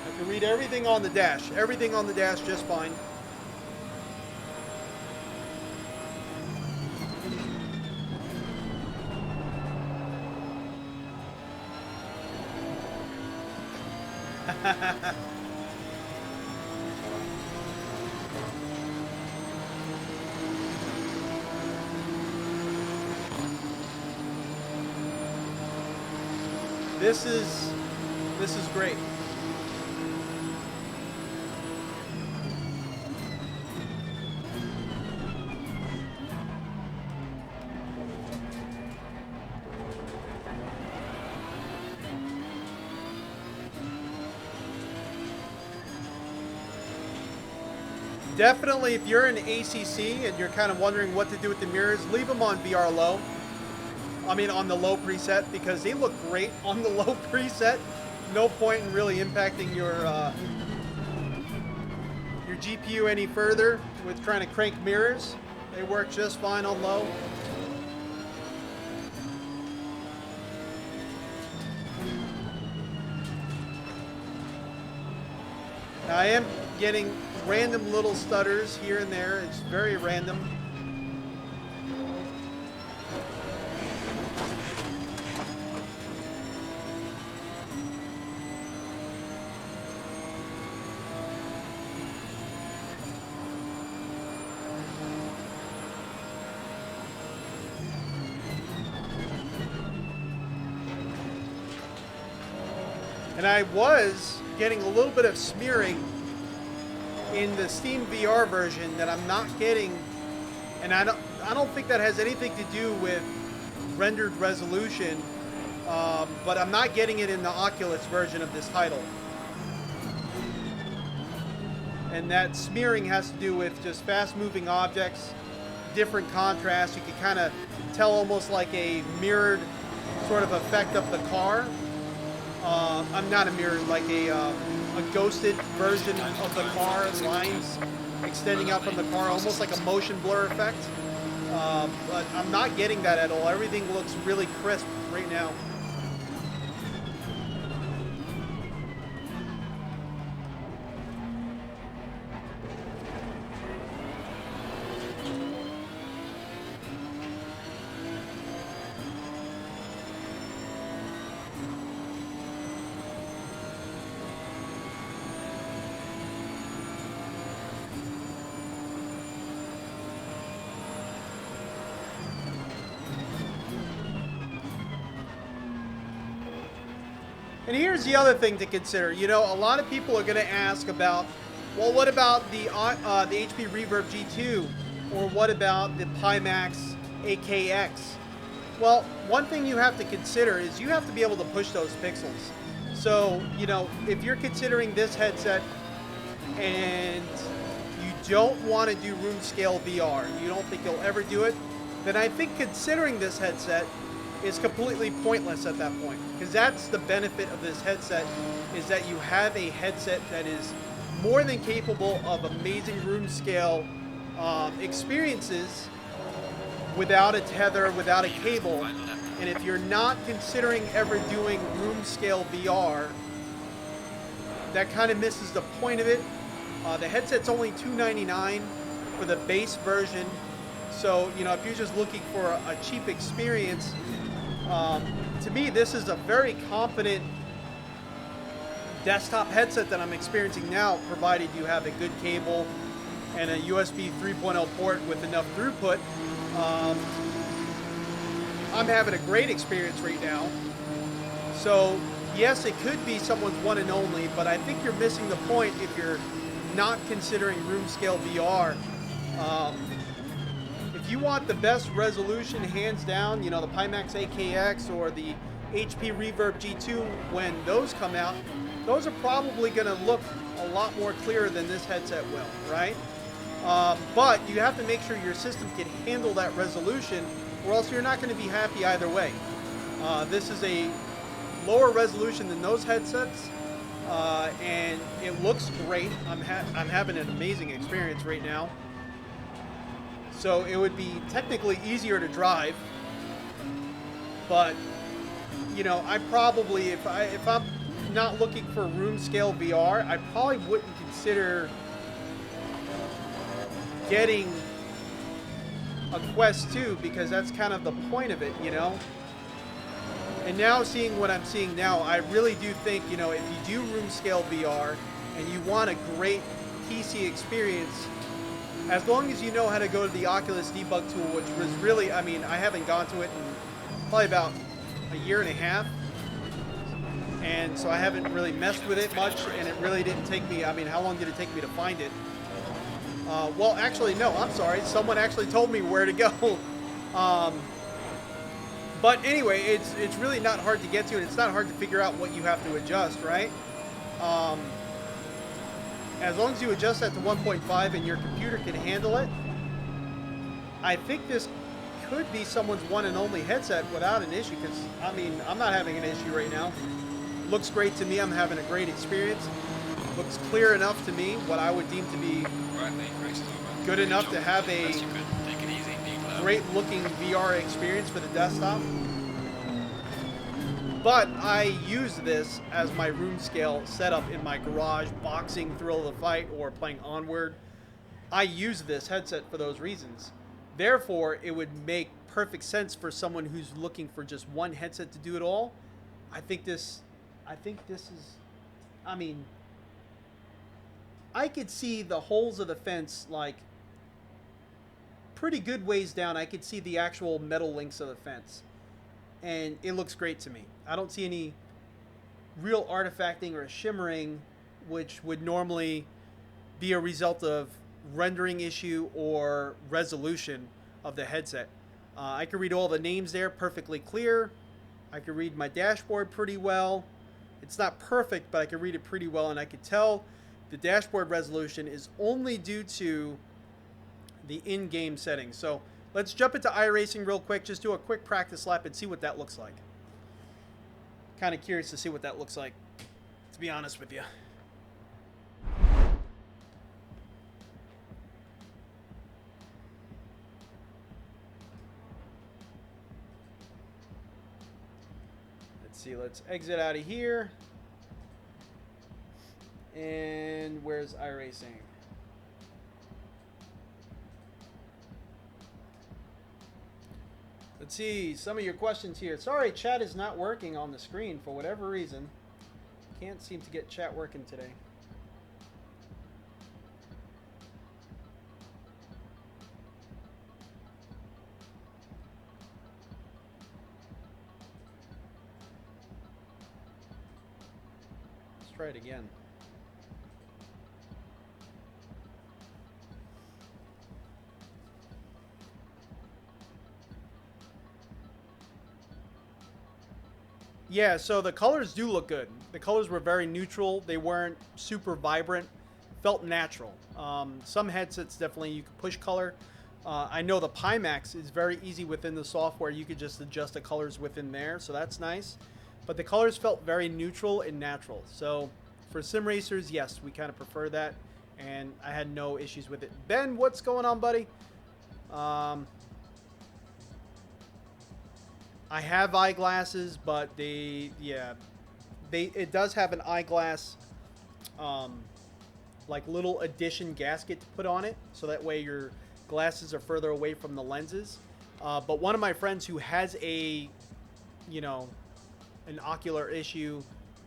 I can read everything on the dash just fine. This is great. Definitely, if you're in ACC and you're kind of wondering what to do with the mirrors, leave them on VR low. I mean, on the low preset, because they look great on the low preset. No point in really impacting your GPU any further with trying to crank mirrors. They work just fine on low. Now, I am getting random little stutters here and there. It's very random. And I was getting a little bit of smearing in the Steam VR version that I'm not getting, and I don't think that has anything to do with rendered resolution, but I'm not getting it in the Oculus version of this title. And that smearing has to do with just fast-moving objects, different contrast. You can kind of tell almost like a mirrored sort of effect of the car. I'm not a mirror, like a ghosted version of the car, lines extending out from the car, almost like a motion blur effect. But I'm not getting that at all. Everything looks really crisp right now. And here's the other thing to consider. You know, a lot of people are going to ask about, well, what about the HP Reverb G2? Or what about the Pimax AKX? Well, one thing you have to consider is you have to be able to push those pixels. So, you know, if you're considering this headset and you don't want to do room scale VR, you don't think you'll ever do it, then I think considering this headset is completely pointless at that point, because that's the benefit of this headset, is that you have a headset that is more than capable of amazing room scale experiences without a tether, without a cable. And if you're not considering ever doing room scale VR, that kind of misses the point of it. The headset's only $299 for the base version. So, you know, if you're just looking for a cheap experience, to me, this is a very competent desktop headset that I'm experiencing now, provided you have a good cable and a USB 3.0 port with enough throughput. I'm having a great experience right now. So, yes, it could be someone's one and only, but I think you're missing the point if you're not considering room scale VR. If you want the best resolution, hands down, you know, the Pimax AKX or the HP Reverb G2, when those come out, those are probably going to look a lot more clearer than this headset will, right? But you have to make sure your system can handle that resolution, or else you're not going to be happy either way. This is a lower resolution than those headsets, and it looks great. I'm having an amazing experience right now. So it would be technically easier to drive, but you know, I probably, if I'm not looking for room scale VR, I probably wouldn't consider getting a Quest 2, because that's kind of the point of it, you know. And now seeing what I'm seeing now, I really do think, you know, if you do room scale VR and you want a great PC experience, as long as you know how to go to the Oculus Debug Tool, which was really, I mean, I haven't gone to it in probably about a year and a half. And so I haven't really messed with it much, and it really didn't take me, I mean, how long did it take me to find it? Well, actually, no, I'm sorry. Someone actually told me where to go. But anyway, it's really not hard to get to, and it's not hard to figure out what you have to adjust, right? As long as you adjust that to 1.5 and your computer can handle it, I think this could be someone's one and only headset without an issue, because, I mean, I'm not having an issue right now. Looks great to me. I'm having a great experience. Looks clear enough to me, what I would deem to be good enough to have a great looking VR experience for the desktop. But I use this as my room scale setup in my garage, boxing, thrill of the fight, or playing Onward. I use this headset for those reasons. Therefore, it would make perfect sense for someone who's looking for just one headset to do it all. I think this is, I mean, I could see the holes of the fence like pretty good ways down. I could see the actual metal links of the fence, and it looks great to me. I don't see any real artifacting or shimmering, which would normally be a result of rendering issue or resolution of the headset. I can read all the names there perfectly clear. I can read my dashboard pretty well. It's not perfect, but I can read it pretty well, and I can tell the dashboard resolution is only due to the in-game settings. So let's jump into Iracing real quick, just do a quick practice lap and see what that looks like. Kind of curious to see what that looks like, to be honest with you. Let's see, let's exit out of here. And where's Iracing? Let's see some of your questions here. Sorry, chat is not working on the screen for whatever reason. Can't seem to get chat working today. Let's try it again. Yeah, so the colors do look good. The colors were very neutral. They weren't super vibrant. Felt natural. Some headsets definitely you could push color. I know the Pimax is very easy within the software. You could just adjust the colors within there, so that's nice. But the colors felt very neutral and natural. So for sim racers, yes, we kind of prefer that, and I had no issues with it. Ben, what's going on, buddy? I have eyeglasses, but it does have an eyeglass, like little addition gasket to put on it, so that way your glasses are further away from the lenses. But one of my friends who has an ocular issue,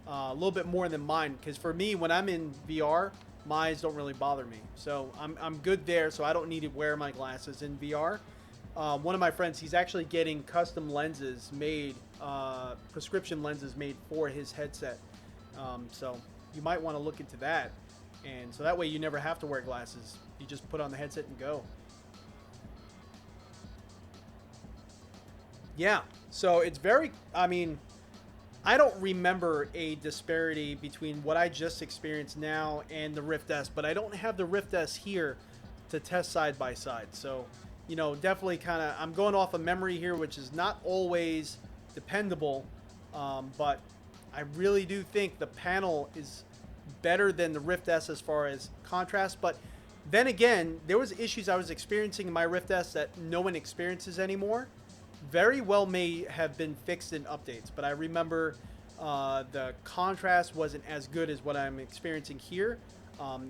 a little bit more than mine, because for me, when I'm in VR, my eyes don't really bother me, so I'm good there. So I don't need to wear my glasses in VR. One of my friends, he's actually getting custom lenses made, prescription lenses made for his headset. So you might want to look into that. And so that way you never have to wear glasses. You just put on the headset and go. Yeah. So it's very, I mean, I don't remember a disparity between what I just experienced now and the Rift S, but I don't have the Rift S here to test side by side. So, you know, definitely kind of, I'm going off of memory here, which is not always dependable, but I really do think the panel is better than the Rift S as far as contrast. But then again, there was issues I was experiencing in my Rift S that no one experiences anymore. Very well may have been fixed in updates, but I remember the contrast wasn't as good as what I'm experiencing here.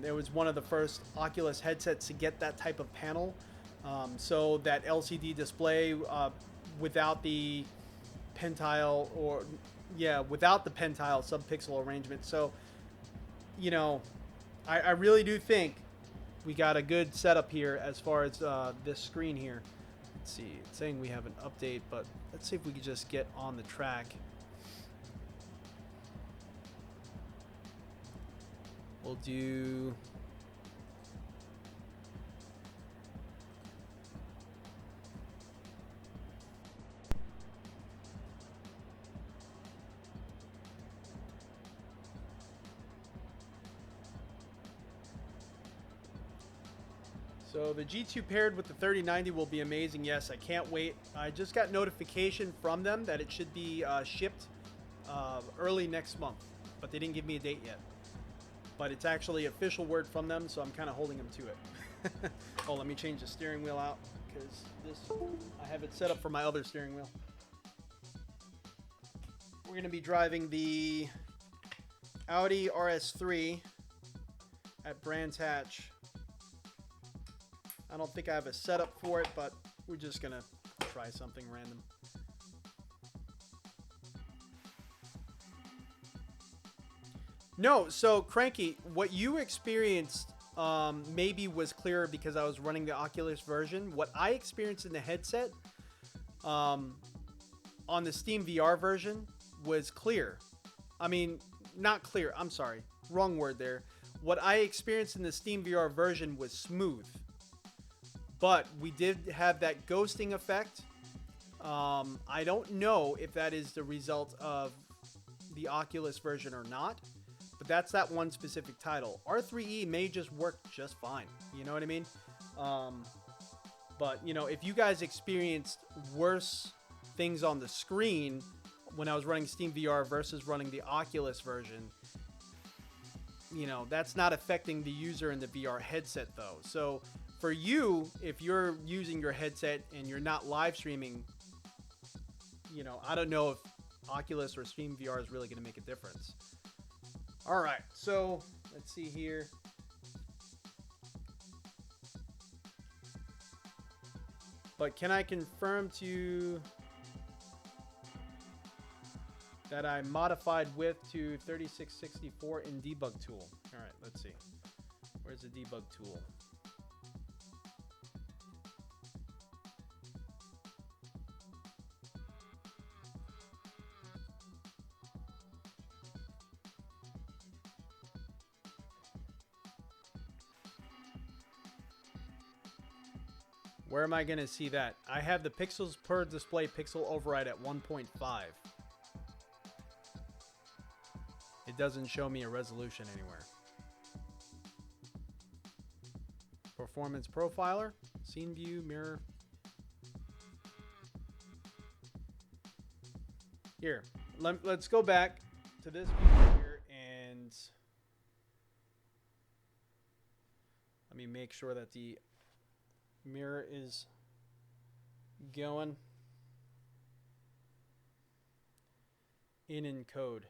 It was one of the first Oculus headsets to get that type of panel. So that LCD display without the pentile, without the pentile subpixel arrangement. So, you know, I really do think we got a good setup here as far as this screen here. Let's see, it's saying we have an update, but let's see if we could just get on the track. We'll do... So the G2 paired with the 3090 will be amazing. Yes, I can't wait. I just got notification from them that it should be shipped early next month, but they didn't give me a date yet. But it's actually official word from them, so I'm kind of holding them to it. Oh, let me change the steering wheel out, because I have it set up for my other steering wheel. We're going to be driving the Audi RS3 at Brands Hatch. I don't think I have a setup for it, but we're just going to try something random. No, so Cranky, what you experienced maybe was clearer because I was running the Oculus version. What I experienced in the headset on the Steam VR version was clear. I mean, not clear. I'm sorry. Wrong word there. What I experienced in the Steam VR version was smooth. But we did have that ghosting effect. I don't know if that is the result of the Oculus version or not. But that's that one specific title. R3E may just work just fine. You know what I mean? But, you know, if you guys experienced worse things on the screen when I was running Steam VR versus running the Oculus version, you know, that's not affecting the user in the VR headset, though. So for you, if you're using your headset and you're not live streaming, you know, I don't know if Oculus or Steam VR is really going to make a difference. All right, so let's see here. But can I confirm to you that I modified width to 3664 in Debug Tool? All right, let's see. Where's the Debug Tool? Where am I going to see that? I have the pixels per display pixel override at 1.5. It doesn't show me a resolution anywhere. Performance profiler, scene view, mirror. Here, let's go back to this view here, and Let me make sure that the mirror is going in encode.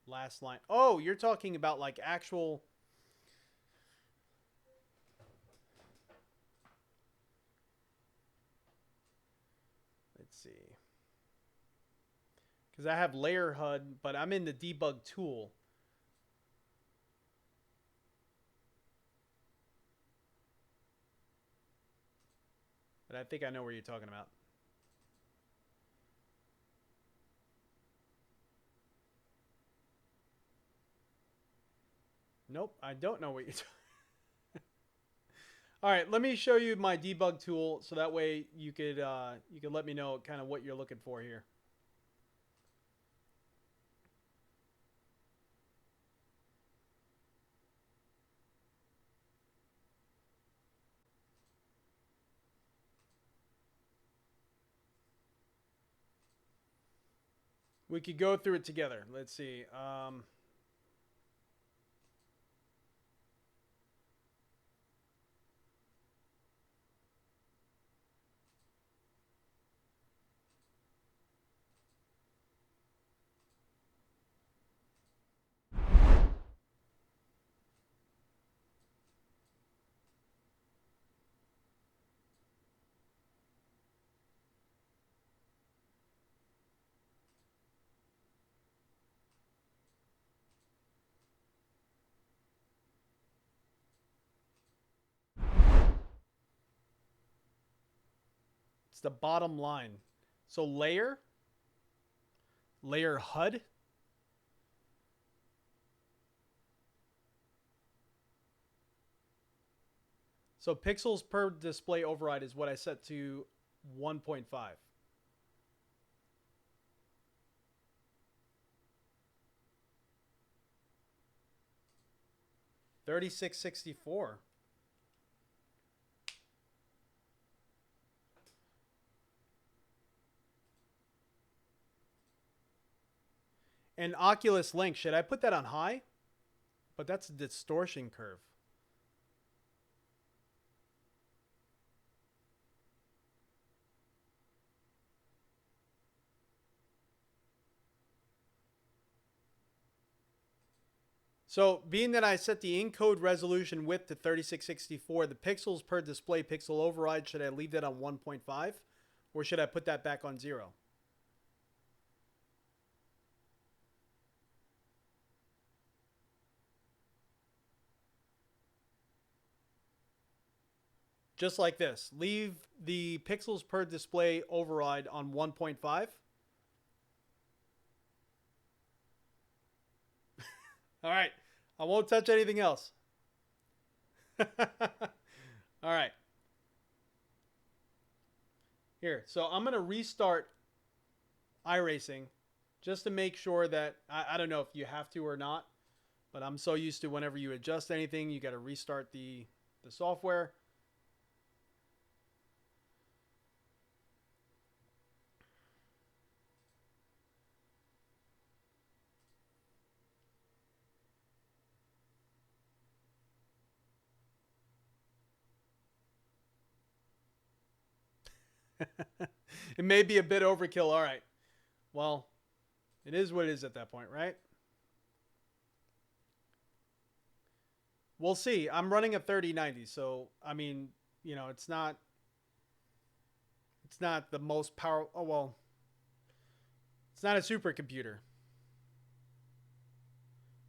Last line. Oh, you're talking about like actual. Let's see. Because I have layer HUD, but I'm in the debug tool. But I think I know where you're talking about. Nope, I don't know what you're talking. All right, let me show you my debug tool so that way you could let me know kind of what you're looking for here. We could go through it together. Let's see. It's the bottom line. So layer HUD. So pixels per display override is what I set to 1.5. 3664. And Oculus Link, should I put that on high? But that's a distortion curve. So being that I set the encode resolution width to 3664, the pixels per display pixel override, should I leave that on 1.5? Or should I put that back on 0? Just like this. Leave the pixels per display override on 1.5. All right. I won't touch anything else. All right. Here. So I'm going to restart Iracing just to make sure that, I don't know if you have to or not, but I'm so used to whenever you adjust anything, you got to restart the software. It may be a bit overkill. All right. Well, it is what it is at that point, right? We'll see. I'm running a 3090, so I mean, you know, it's not the most powerful. Oh well, it's not a supercomputer,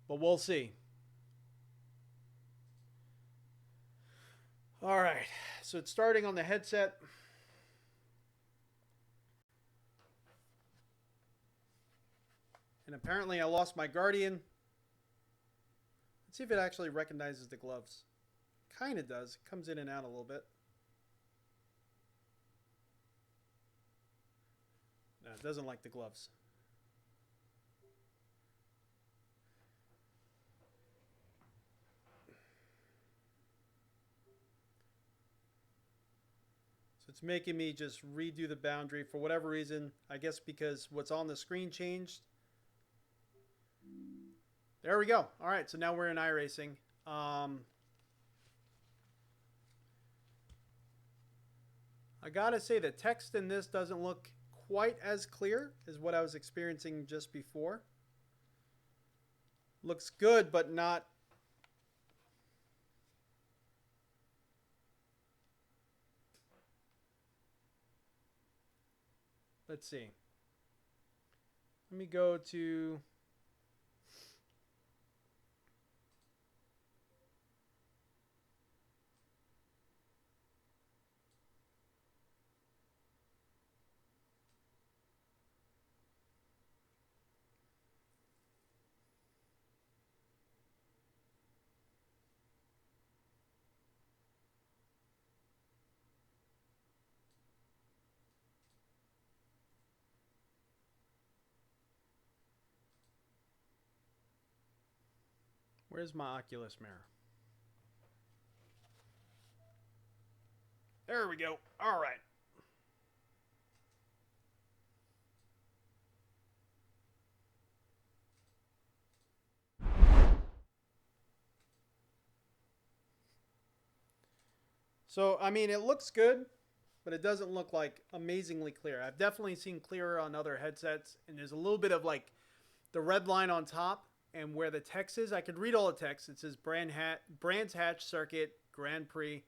but we'll see. All right, so it's starting on the headset. And apparently I lost my Guardian. Let's see if it actually recognizes the gloves. Kind of does. It comes in and out a little bit. No, it doesn't like the gloves. So it's making me just redo the boundary for whatever reason. I guess because what's on the screen changed. There we go. All right, so now we're in Iracing. I gotta say the text in this doesn't look quite as clear as what I was experiencing just before. Looks good, but not. Let's see. Let me go to. Where's my Oculus mirror? There we go. All right. So, I mean, it looks good, but it doesn't look like amazingly clear. I've definitely seen clearer on other headsets, and there's a little bit of like the red line on top and where the text is. I could read all the text. It says Brands Hatch Circuit Grand Prix,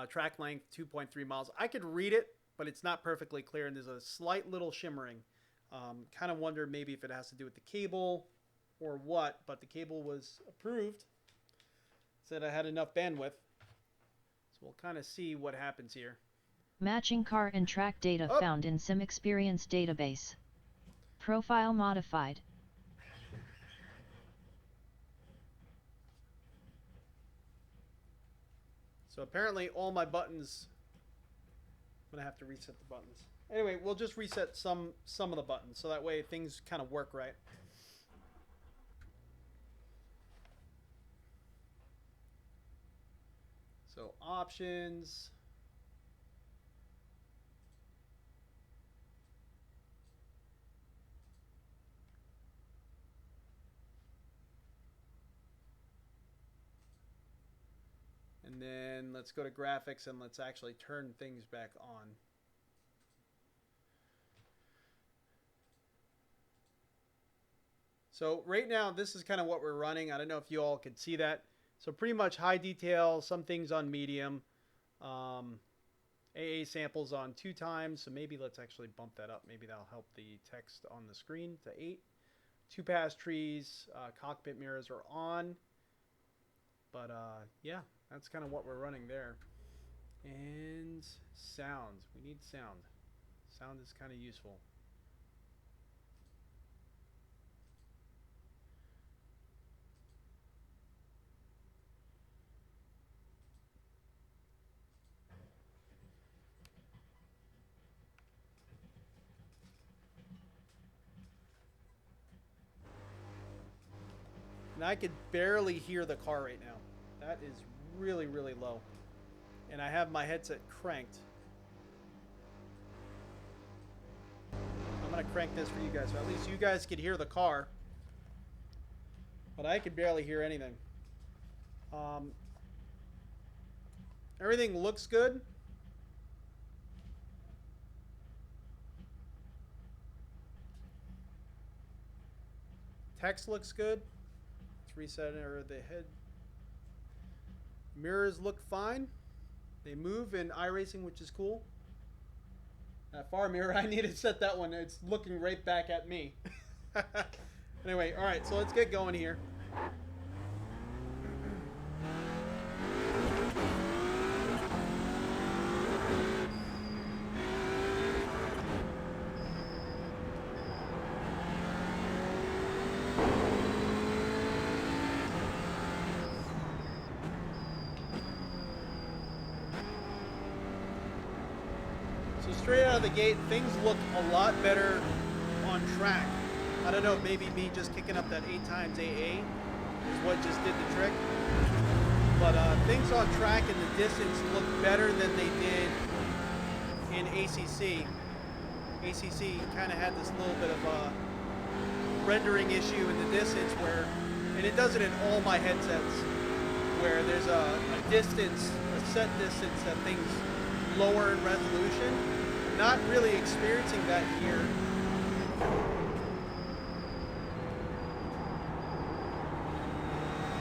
track length 2.3 miles. I could read it, but it's not perfectly clear, and there's a slight little shimmering. Kind of wonder maybe if it has to do with the cable or what, but the cable was approved. Said I had enough bandwidth. So we'll kind of see what happens here. Matching car and track data found in Sim Experience database. Profile modified. So apparently all my buttons, I'm gonna have to reset the buttons. Anyway, we'll just reset some of the buttons so that way things kind of work right. So options. And then let's go to graphics and let's actually turn things back on. So right now, this is kind of what we're running. I don't know if you all could see that. So pretty much high detail, some things on medium. AA samples on 2 times. So maybe let's actually bump that up. Maybe that'll help the text on the screen to 8. 2-pass trees, cockpit mirrors are on. But yeah, that's kind of what we're running there. And sound. We need sound. Sound is kind of useful. And I could barely hear the car right now. That is really, really low. And I have my headset cranked. I'm going to crank this for you guys, so at least you guys could hear the car. But I could barely hear anything. Everything looks good. Text looks good. Let's reset the head. Mirrors look fine. They move in Iracing, which is cool. That far mirror, I need to set that one. It's looking right back at me. Anyway, all right, so let's get going here. Straight out of the gate, things look a lot better on track. I don't know, maybe me just kicking up that 8 times AA is what just did the trick. But things on track in the distance look better than they did in ACC. ACC kind of had this little bit of a rendering issue in the distance where And it does it in all my headsets, where there's a distance, a set distance that things lower in resolution. Not really experiencing that here.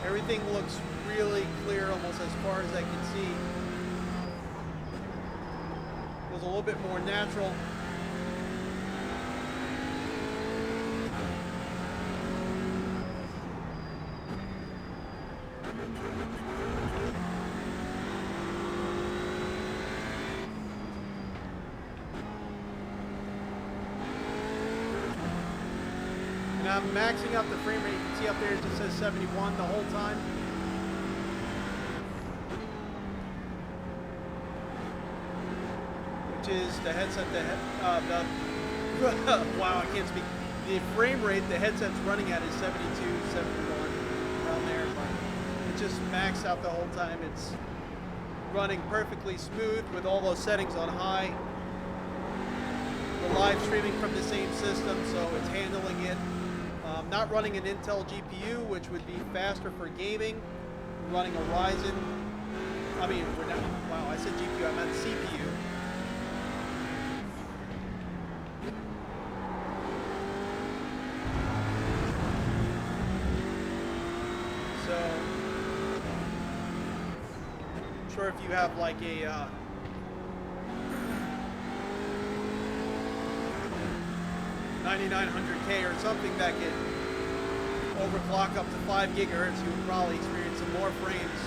Everything looks really clear almost as far as I can see. Feels a little bit more natural. And I'm maxing out the frame rate. You can see up there it just says 71 the whole time. Which is the headset wow, I can't speak. The frame rate the headset's running at is 72, 71, around there. But it just maxed out the whole time. It's running perfectly smooth with all those settings on high. We're live streaming from the same system, so it's handling it. Not running an Intel GPU, which would be faster for gaming. Running a Ryzen. I mean, we're not, wow, I said GPU, I meant CPU. So, I'm sure if you have like a 9900K or something that could overclock up to 5 gigahertz, you would probably experience some more frames.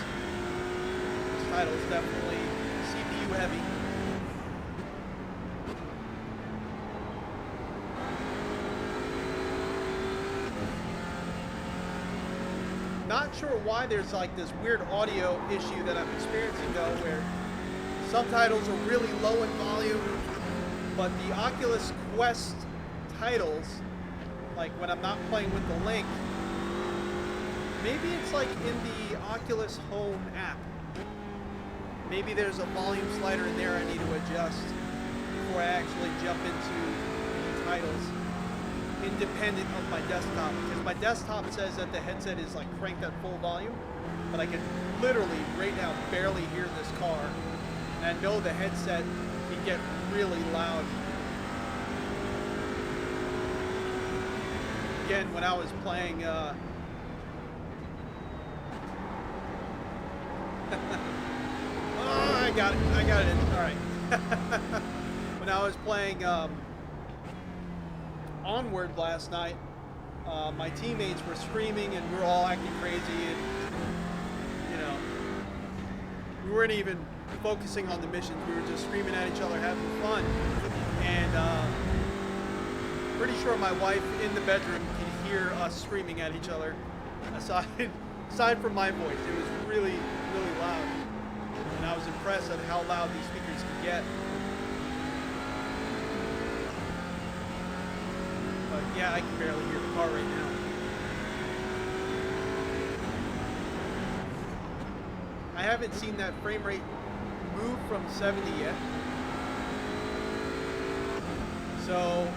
This title is definitely CPU heavy. Not sure why there's like this weird audio issue that I'm experiencing though, where some titles are really low in volume, but the Oculus Quest titles, like when I'm not playing with the Link, maybe it's like in the Oculus Home app. Maybe there's a volume slider in there I need to adjust before I actually jump into the titles independent of my desktop, because my desktop says that the headset is like cranked at full volume, but I can literally right now barely hear this car, and I know the headset can get really loud. Again, when I was playing oh, I got it in. All right. When I was playing Onward last night, my teammates were screaming and we were all acting crazy, and you know, we weren't even focusing on the missions. We were just screaming at each other, having fun, and pretty sure my wife in the bedroom can hear us screaming at each other. Aside from my voice, it was really, really loud, and I was impressed at how loud these speakers could get. But yeah, I can barely hear the car right now. I haven't seen that frame rate move from 70 yet. So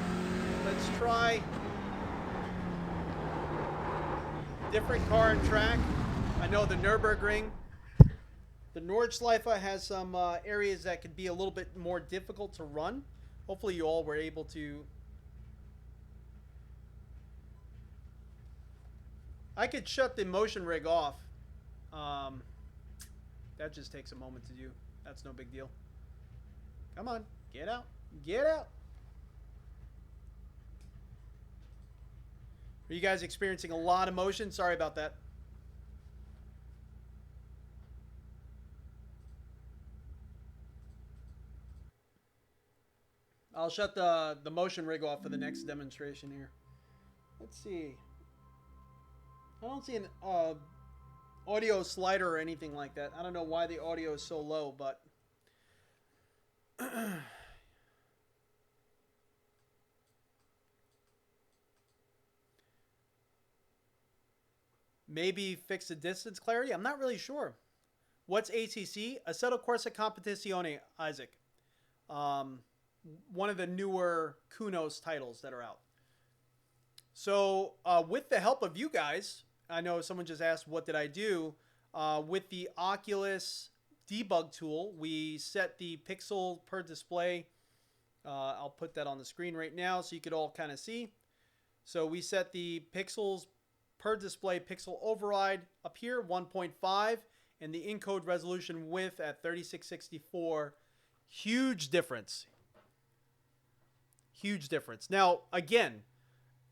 let's try different car and track. I know the Nürburgring, the Nordschleife has some areas that could be a little bit more difficult to run. Hopefully you all were able to. I could shut the motion rig off. That just takes a moment to do. That's no big deal. Come on, get out, get out. Are you guys experiencing a lot of motion? Sorry about that. I'll shut the motion rig off for the next demonstration here. Let's see. I don't see an audio slider or anything like that. I don't know why the audio is so low, but maybe fix the distance clarity. I'm not really sure. What's ACC? Assetto Corsa Competizione, Isaac. One of the newer Kunos titles that are out. So with the help of you guys, I know someone just asked, what did I do? With the Oculus Debug Tool, we set the pixel per display. I'll put that on the screen right now so you could all kind of see. So we set the pixels per display pixel override up here, 1.5, and the encode resolution width at 3664. Huge difference. Huge difference. Now, again,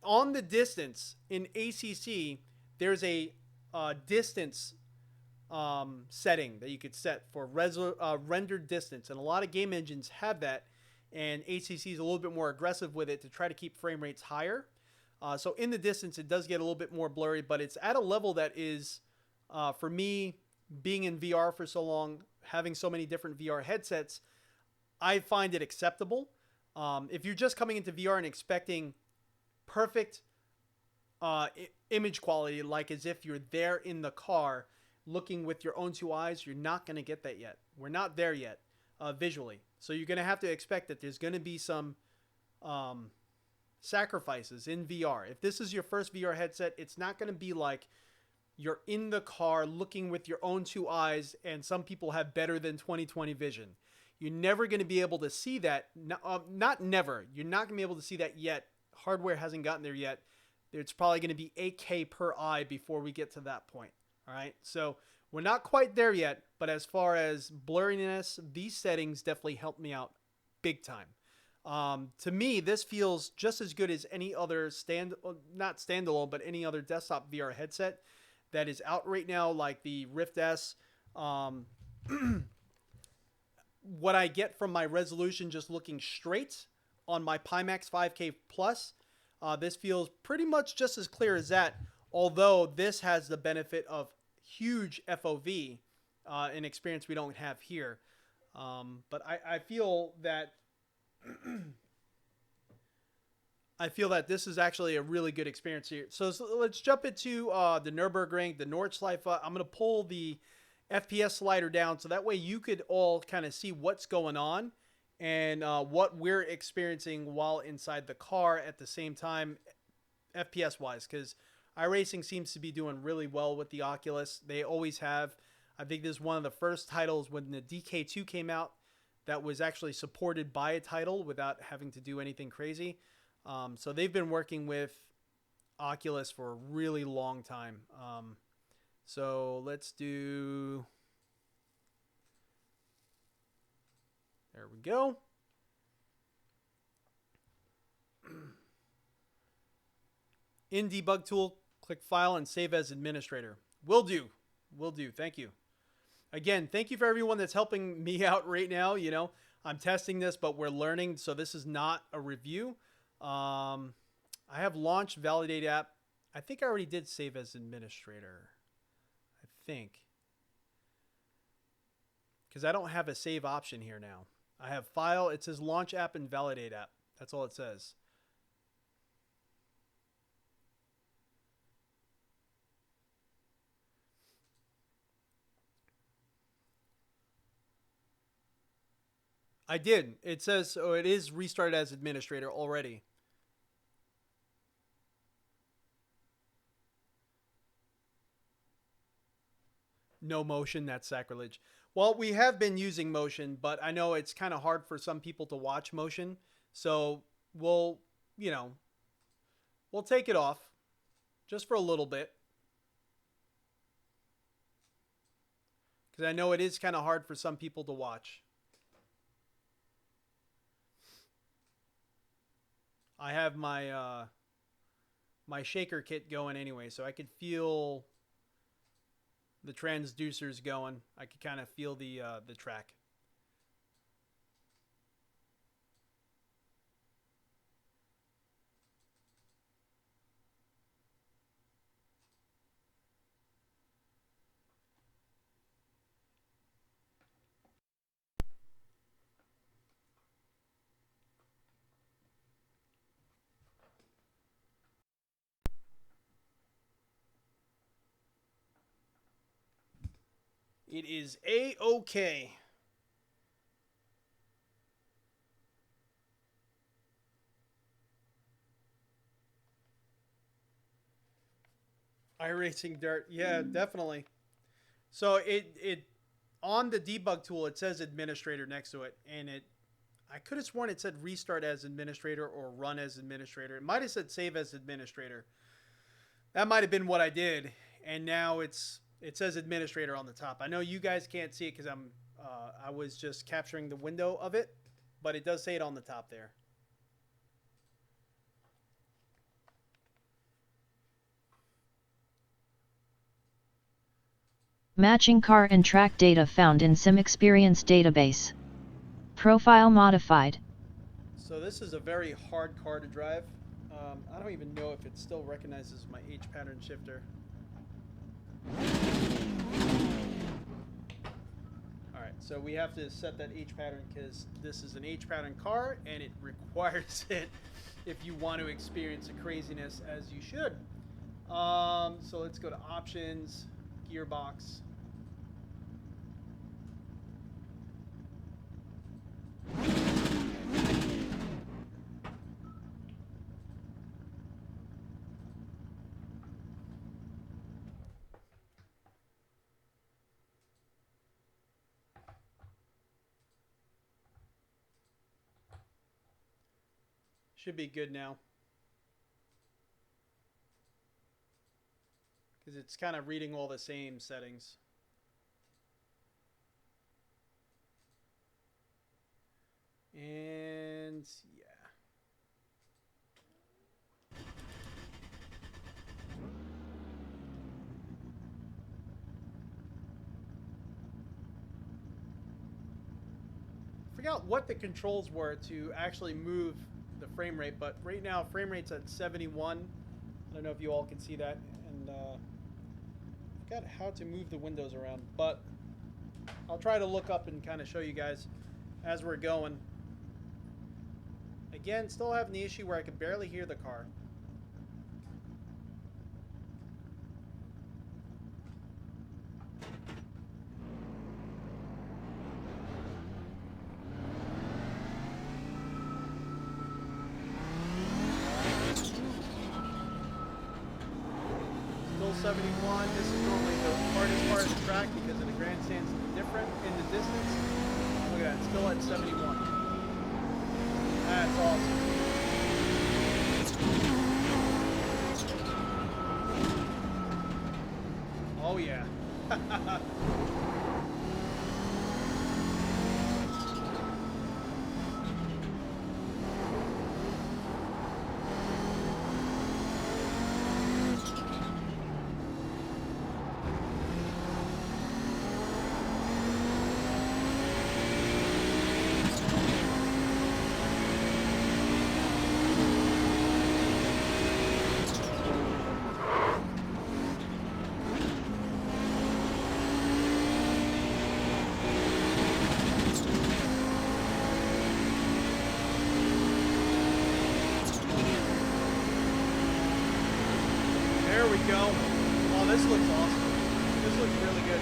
on the distance in ACC, there's a distance setting that you could set for rendered distance, and a lot of game engines have that, and ACC is a little bit more aggressive with it to try to keep frame rates higher. So in the distance, it does get a little bit more blurry, but it's at a level that is, for me, being in VR for so long, having so many different VR headsets, I find it acceptable. If you're just coming into VR and expecting perfect image quality, like as if you're there in the car looking with your own two eyes, you're not going to get that yet. We're not there yet visually. So you're going to have to expect that there's going to be some sacrifices in VR. If this is your first VR headset, it's not going to be like you're in the car looking with your own two eyes, and some people have better than 20/20 vision. You're never going to be able to see that. Not never. You're not going to be able to see that yet. Hardware hasn't gotten there yet. It's probably going to be 8K per eye before we get to that point. All right. So we're not quite there yet. But as far as blurriness, these settings definitely help me out big time. To me, this feels just as good as any other not standalone, but any other desktop VR headset that is out right now, like the Rift S. What I get from my resolution just looking straight on my Pimax 5K Plus, this feels pretty much just as clear as that, although this has the benefit of huge FOV, an experience we don't have here. But I feel that this is actually a really good experience here. So let's jump into the Nürburgring, the Nordschleife. I'm going to pull the FPS slider down so that way you could all kind of see what's going on and what we're experiencing while inside the car at the same time, FPS wise, because Iracing seems to be doing really well with the Oculus. They always have. I think this is one of the first titles when the DK2 came out that was actually supported by a title without having to do anything crazy. So they've been working with Oculus for a really long time. So let's do, there we go. In Debug Tool, click File and Save as Administrator. Will do. Thank you. Again, thank you for everyone that's helping me out right now. You know, I'm testing this, but we're learning, so this is not a review. I have Launch Validate App. I think I already did Save as Administrator. Think, because I don't have a save option here now. I have File. It says Launch App and Validate App. That's all it says. I did. It says, so it is restarted as administrator already. No motion, that's sacrilege. Well, we have been using motion, but I know it's kind of hard for some people to watch motion. So we'll take it off just for a little bit. Because I know it is kind of hard for some people to watch. I have my my shaker kit going anyway, so I could feel the transducers going. I could kind of feel the track. It is A-OK. iRacing Dirt. Yeah, definitely. So it on the debug tool it says administrator next to it, and I could have sworn it said restart as administrator or run as administrator. It might have said save as administrator. That might have been what I did, and now it says administrator on the top. I know you guys can't see it because I was just capturing the window of it, but it does say it on the top there. Matching car and track data found in Sim Experience database. Profile modified. So this is a very hard car to drive. I don't even know if it still recognizes my H pattern shifter. Alright, so we have to set that H pattern because this is an H pattern car and it requires it if you want to experience the craziness as you should. So let's go to options, gearbox. Should be good now. Because it's kind of reading all the same settings. And yeah. I forgot what the controls were to actually move the frame rate, but right now frame rate's at 71. I don't know if you all can see that, and I forgot how to move the windows around, but I'll try to look up and kind of show you guys as we're going. Again, still having the issue where I can barely hear the car. Still 71. This is normally the hardest part of the track because of the grandstands different in the distance. Look at that, still at 71. That's awesome. Oh yeah. There we go. Oh, this looks awesome. This looks really good.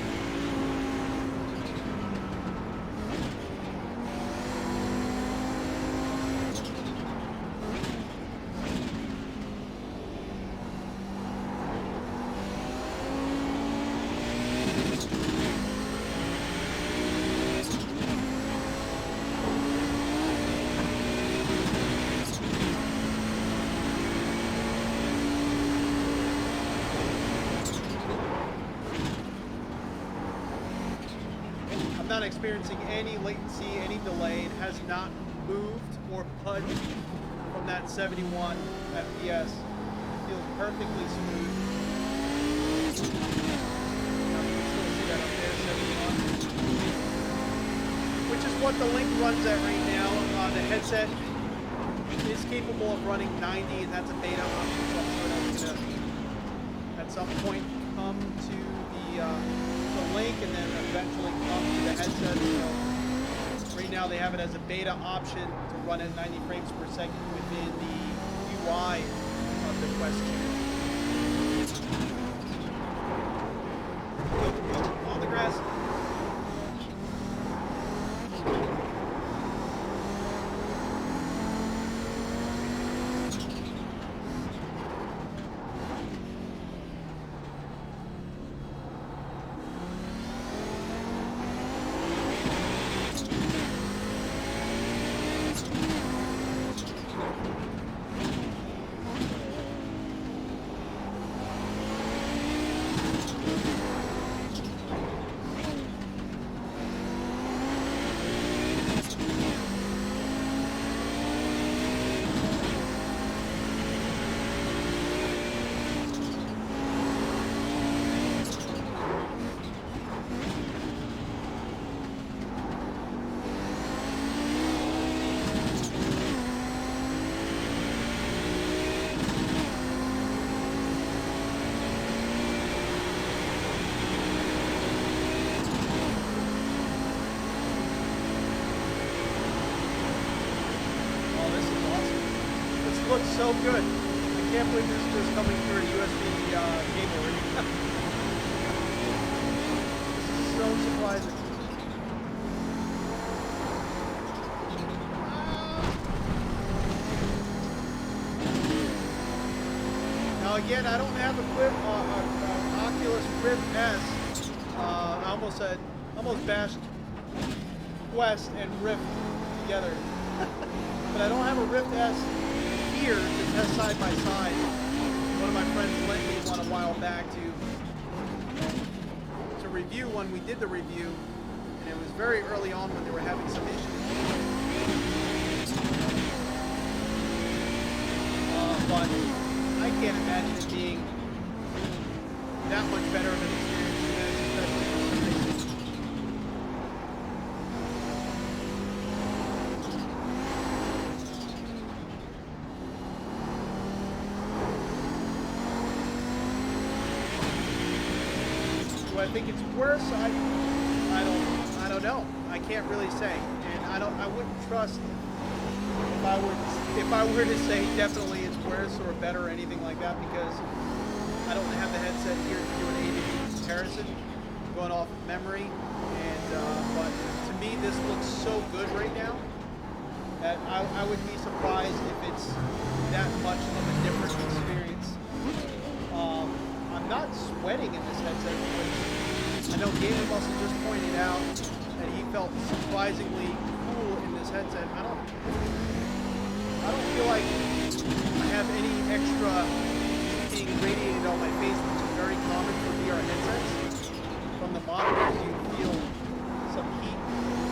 I'm not experiencing any latency, any delay. It has not moved or pudged from that 71 FPS. It feels perfectly smooth. You can still see that up there, 71. Which is what the Link runs at right now. The headset is capable of running 90, and that's a beta option, so I'm sure that's going to, at some point, come to the Link and then eventually come to the headset. So right now they have it as a beta option to run at 90 frames per second within the UI of the Quest 2. On the grass. looks so good. I can't believe this is just coming through a USB cable. This is so surprising. Now again, I don't have a Oculus Rift S. I almost bashed Quest and Rift together. But I don't have a Rift S here to test side by side. One of my friends lent me one a while back to review when we did the review, and it was very early on when they were having some issues. But I can't imagine it being that much better of an experience than this, especially for some reason. Do I think it's worse? I don't know. I can't really say, and I wouldn't trust if I were to say definitely it's worse or better or anything like that, because I don't have the headset here to do an A/B comparison going off of memory, and but to me this looks so good right now that I would be surprised if it's that much of a different experience. I'm not sweating in this headset, which I know Gaming Muscle just pointed out that he felt surprisingly cool in this headset. I don't feel like I have any extra heat being radiated on my face, which is very common for VR headsets. From the monitors, you feel some heat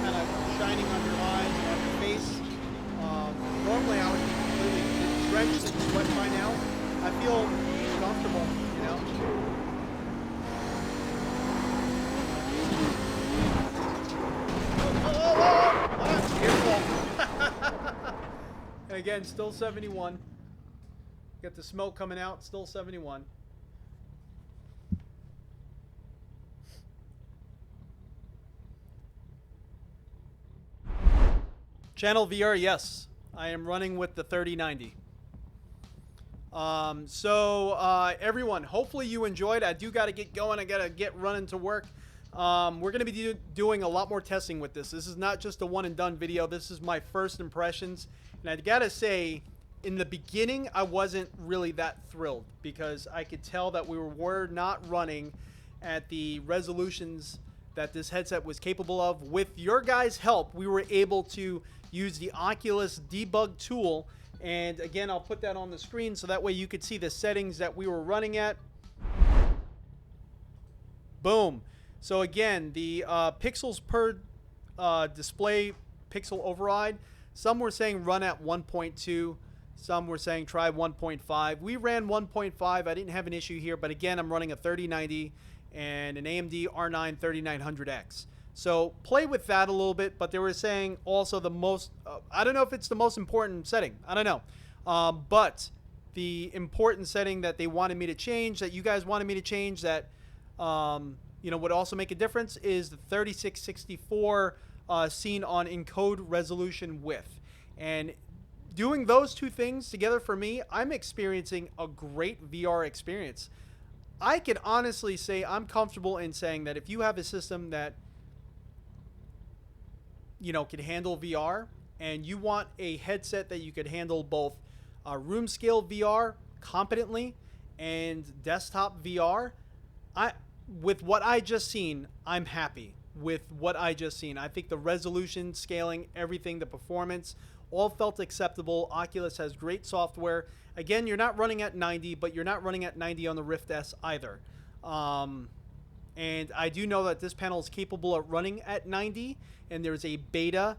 kind of shining on your eyes and on your face. Normally, I would be completely drenched in sweat by now. I feel comfortable, you know. And again, still 71. Got the smoke coming out, still 71. Channel VR, yes. I am running with the 3090. Everyone, hopefully you enjoyed. I do got to get going. I got to get running to work. We're going to be doing a lot more testing with this. This is not just a one and done video. This is my first impressions. And I got to say, in the beginning, I wasn't really that thrilled because I could tell that we were not running at the resolutions that this headset was capable of. With your guys' help, we were able to use the Oculus Debug Tool. And again, I'll put that on the screen so that way you could see the settings that we were running at. Boom. So again, the pixels per display pixel override, some were saying run at 1.2. Some were saying try 1.5. We ran 1.5. I didn't have an issue here, but again, I'm running a 3090 and an AMD R9 3900X. So play with that a little bit, but they were saying also the most, I don't know if it's the most important setting. I don't know. But the important setting that they wanted me to change, that you guys wanted me to change, that would also make a difference is the 3664 seen on encode resolution width. And doing those two things together for me, I'm experiencing a great VR experience. I can honestly say I'm comfortable in saying that if you have a system that can handle VR and you want a headset that you could handle both room scale VR competently and desktop VR, with what I just seen, I'm happy with what I just seen. I think the resolution, scaling, everything, the performance, all felt acceptable. Oculus has great software. Again, you're not running at 90, but you're not running at 90 on the Rift S either. And I do know that this panel is capable of running at 90, and there's a beta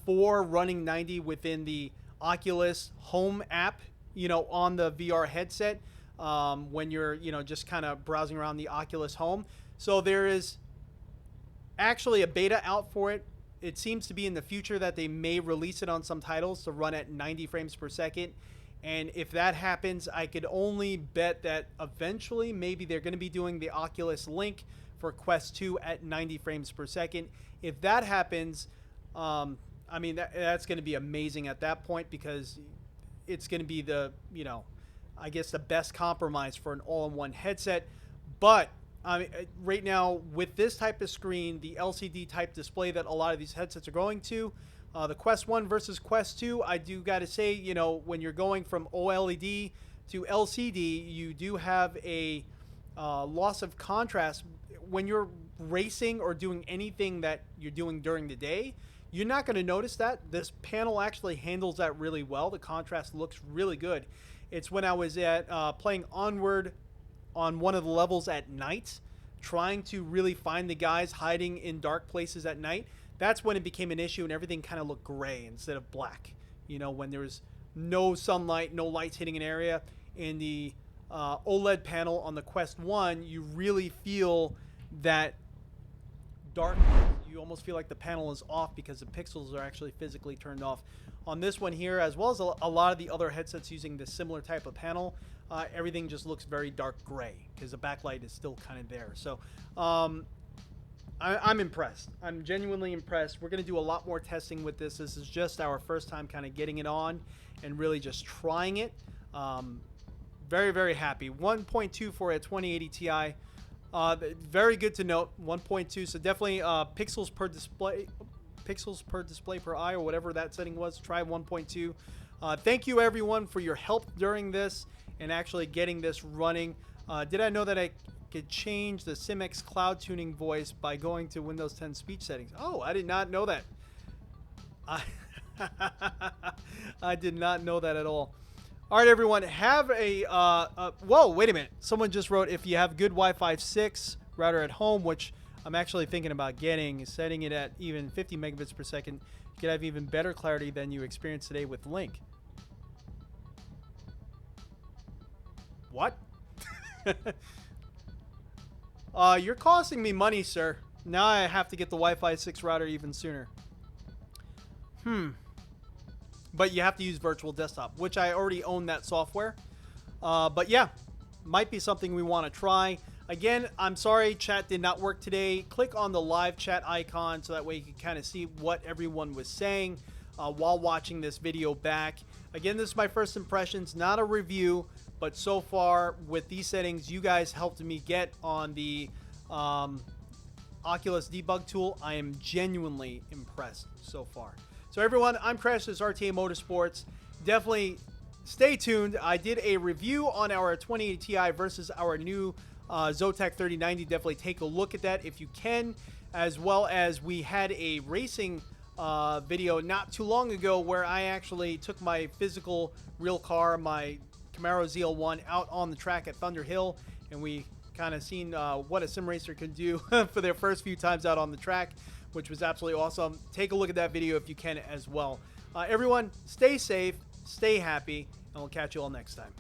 for running 90 within the Oculus Home app, on the VR headset when you're, just kind of browsing around the Oculus Home. So there is actually a beta out for it. It seems to be in the future that they may release it on some titles to run at 90 frames per second. And if that happens, I could only bet that eventually maybe they're going to be doing the Oculus Link for Quest 2 at 90 frames per second. If that happens, that's going to be amazing at that point, because it's going to be the, you know, I guess the best compromise for an all-in-one headset. But right now, with this type of screen, the LCD type display that a lot of these headsets are going to, the Quest 1 versus Quest 2, I do got to say, you know, when you're going from OLED to LCD, you do have a loss of contrast. When you're racing or doing anything that you're doing during the day, you're not going to notice that. This panel actually handles that really well. The contrast looks really good. It's when I was at playing Onward on one of the levels at night, trying to really find the guys hiding in dark places at night. That's when it became an issue and everything kind of looked gray instead of black. You know, when there was no sunlight, no lights hitting an area. In the OLED panel on the Quest 1, you really feel that darkness. You almost feel like the panel is off because the pixels are actually physically turned off. On this one here, as well as a lot of the other headsets using this similar type of panel, everything just looks very dark gray because the backlight is still kind of there. So I'm impressed. I'm genuinely impressed. We're going to do a lot more testing with this. This is just our first time kind of getting it on and really just trying it. Very, very happy. 1.2 for a 2080 Ti. Very good to note. 1.2. So definitely pixels per display per eye, or whatever that setting was. Try 1.2. Thank you everyone for your help during this and actually getting this running. Did I know that I could change the SimX cloud tuning voice by going to Windows 10 speech settings? Oh, I did not know that. I did not know that at all. All right, everyone, have a whoa, wait a minute. Someone just wrote, if you have good Wi-Fi 6 router at home, which I'm actually thinking about getting, setting it at even 50 megabits per second, you could have even better clarity than you experienced today with Link. What? You're costing me money, sir. Now I have to get the Wi-Fi 6 router even sooner. But you have to use Virtual Desktop, which I already own that software. But yeah, might be something we want to try. Again, I'm sorry chat did not work today. Click on the live chat icon so that way you can kind of see what everyone was saying while watching this video back. Again, this is my first impressions, not a review, but so far with these settings you guys helped me get on the Oculus Debug Tool, I am genuinely impressed so far. So everyone, I'm Crash, this is RTA Motorsports. Definitely stay tuned. I did a review on our 2080 Ti versus our new VIOTEK 3090. Definitely take a look at that if you can, as well as we had a racing video not too long ago where I actually took my physical real car, my Camaro ZL1, out on the track at Thunder Hill, and we kind of seen what a sim racer can do for their first few times out on the track, which was absolutely awesome. Take a look at that video if you can as well. Everyone, stay safe, stay happy, and we'll catch you all next time.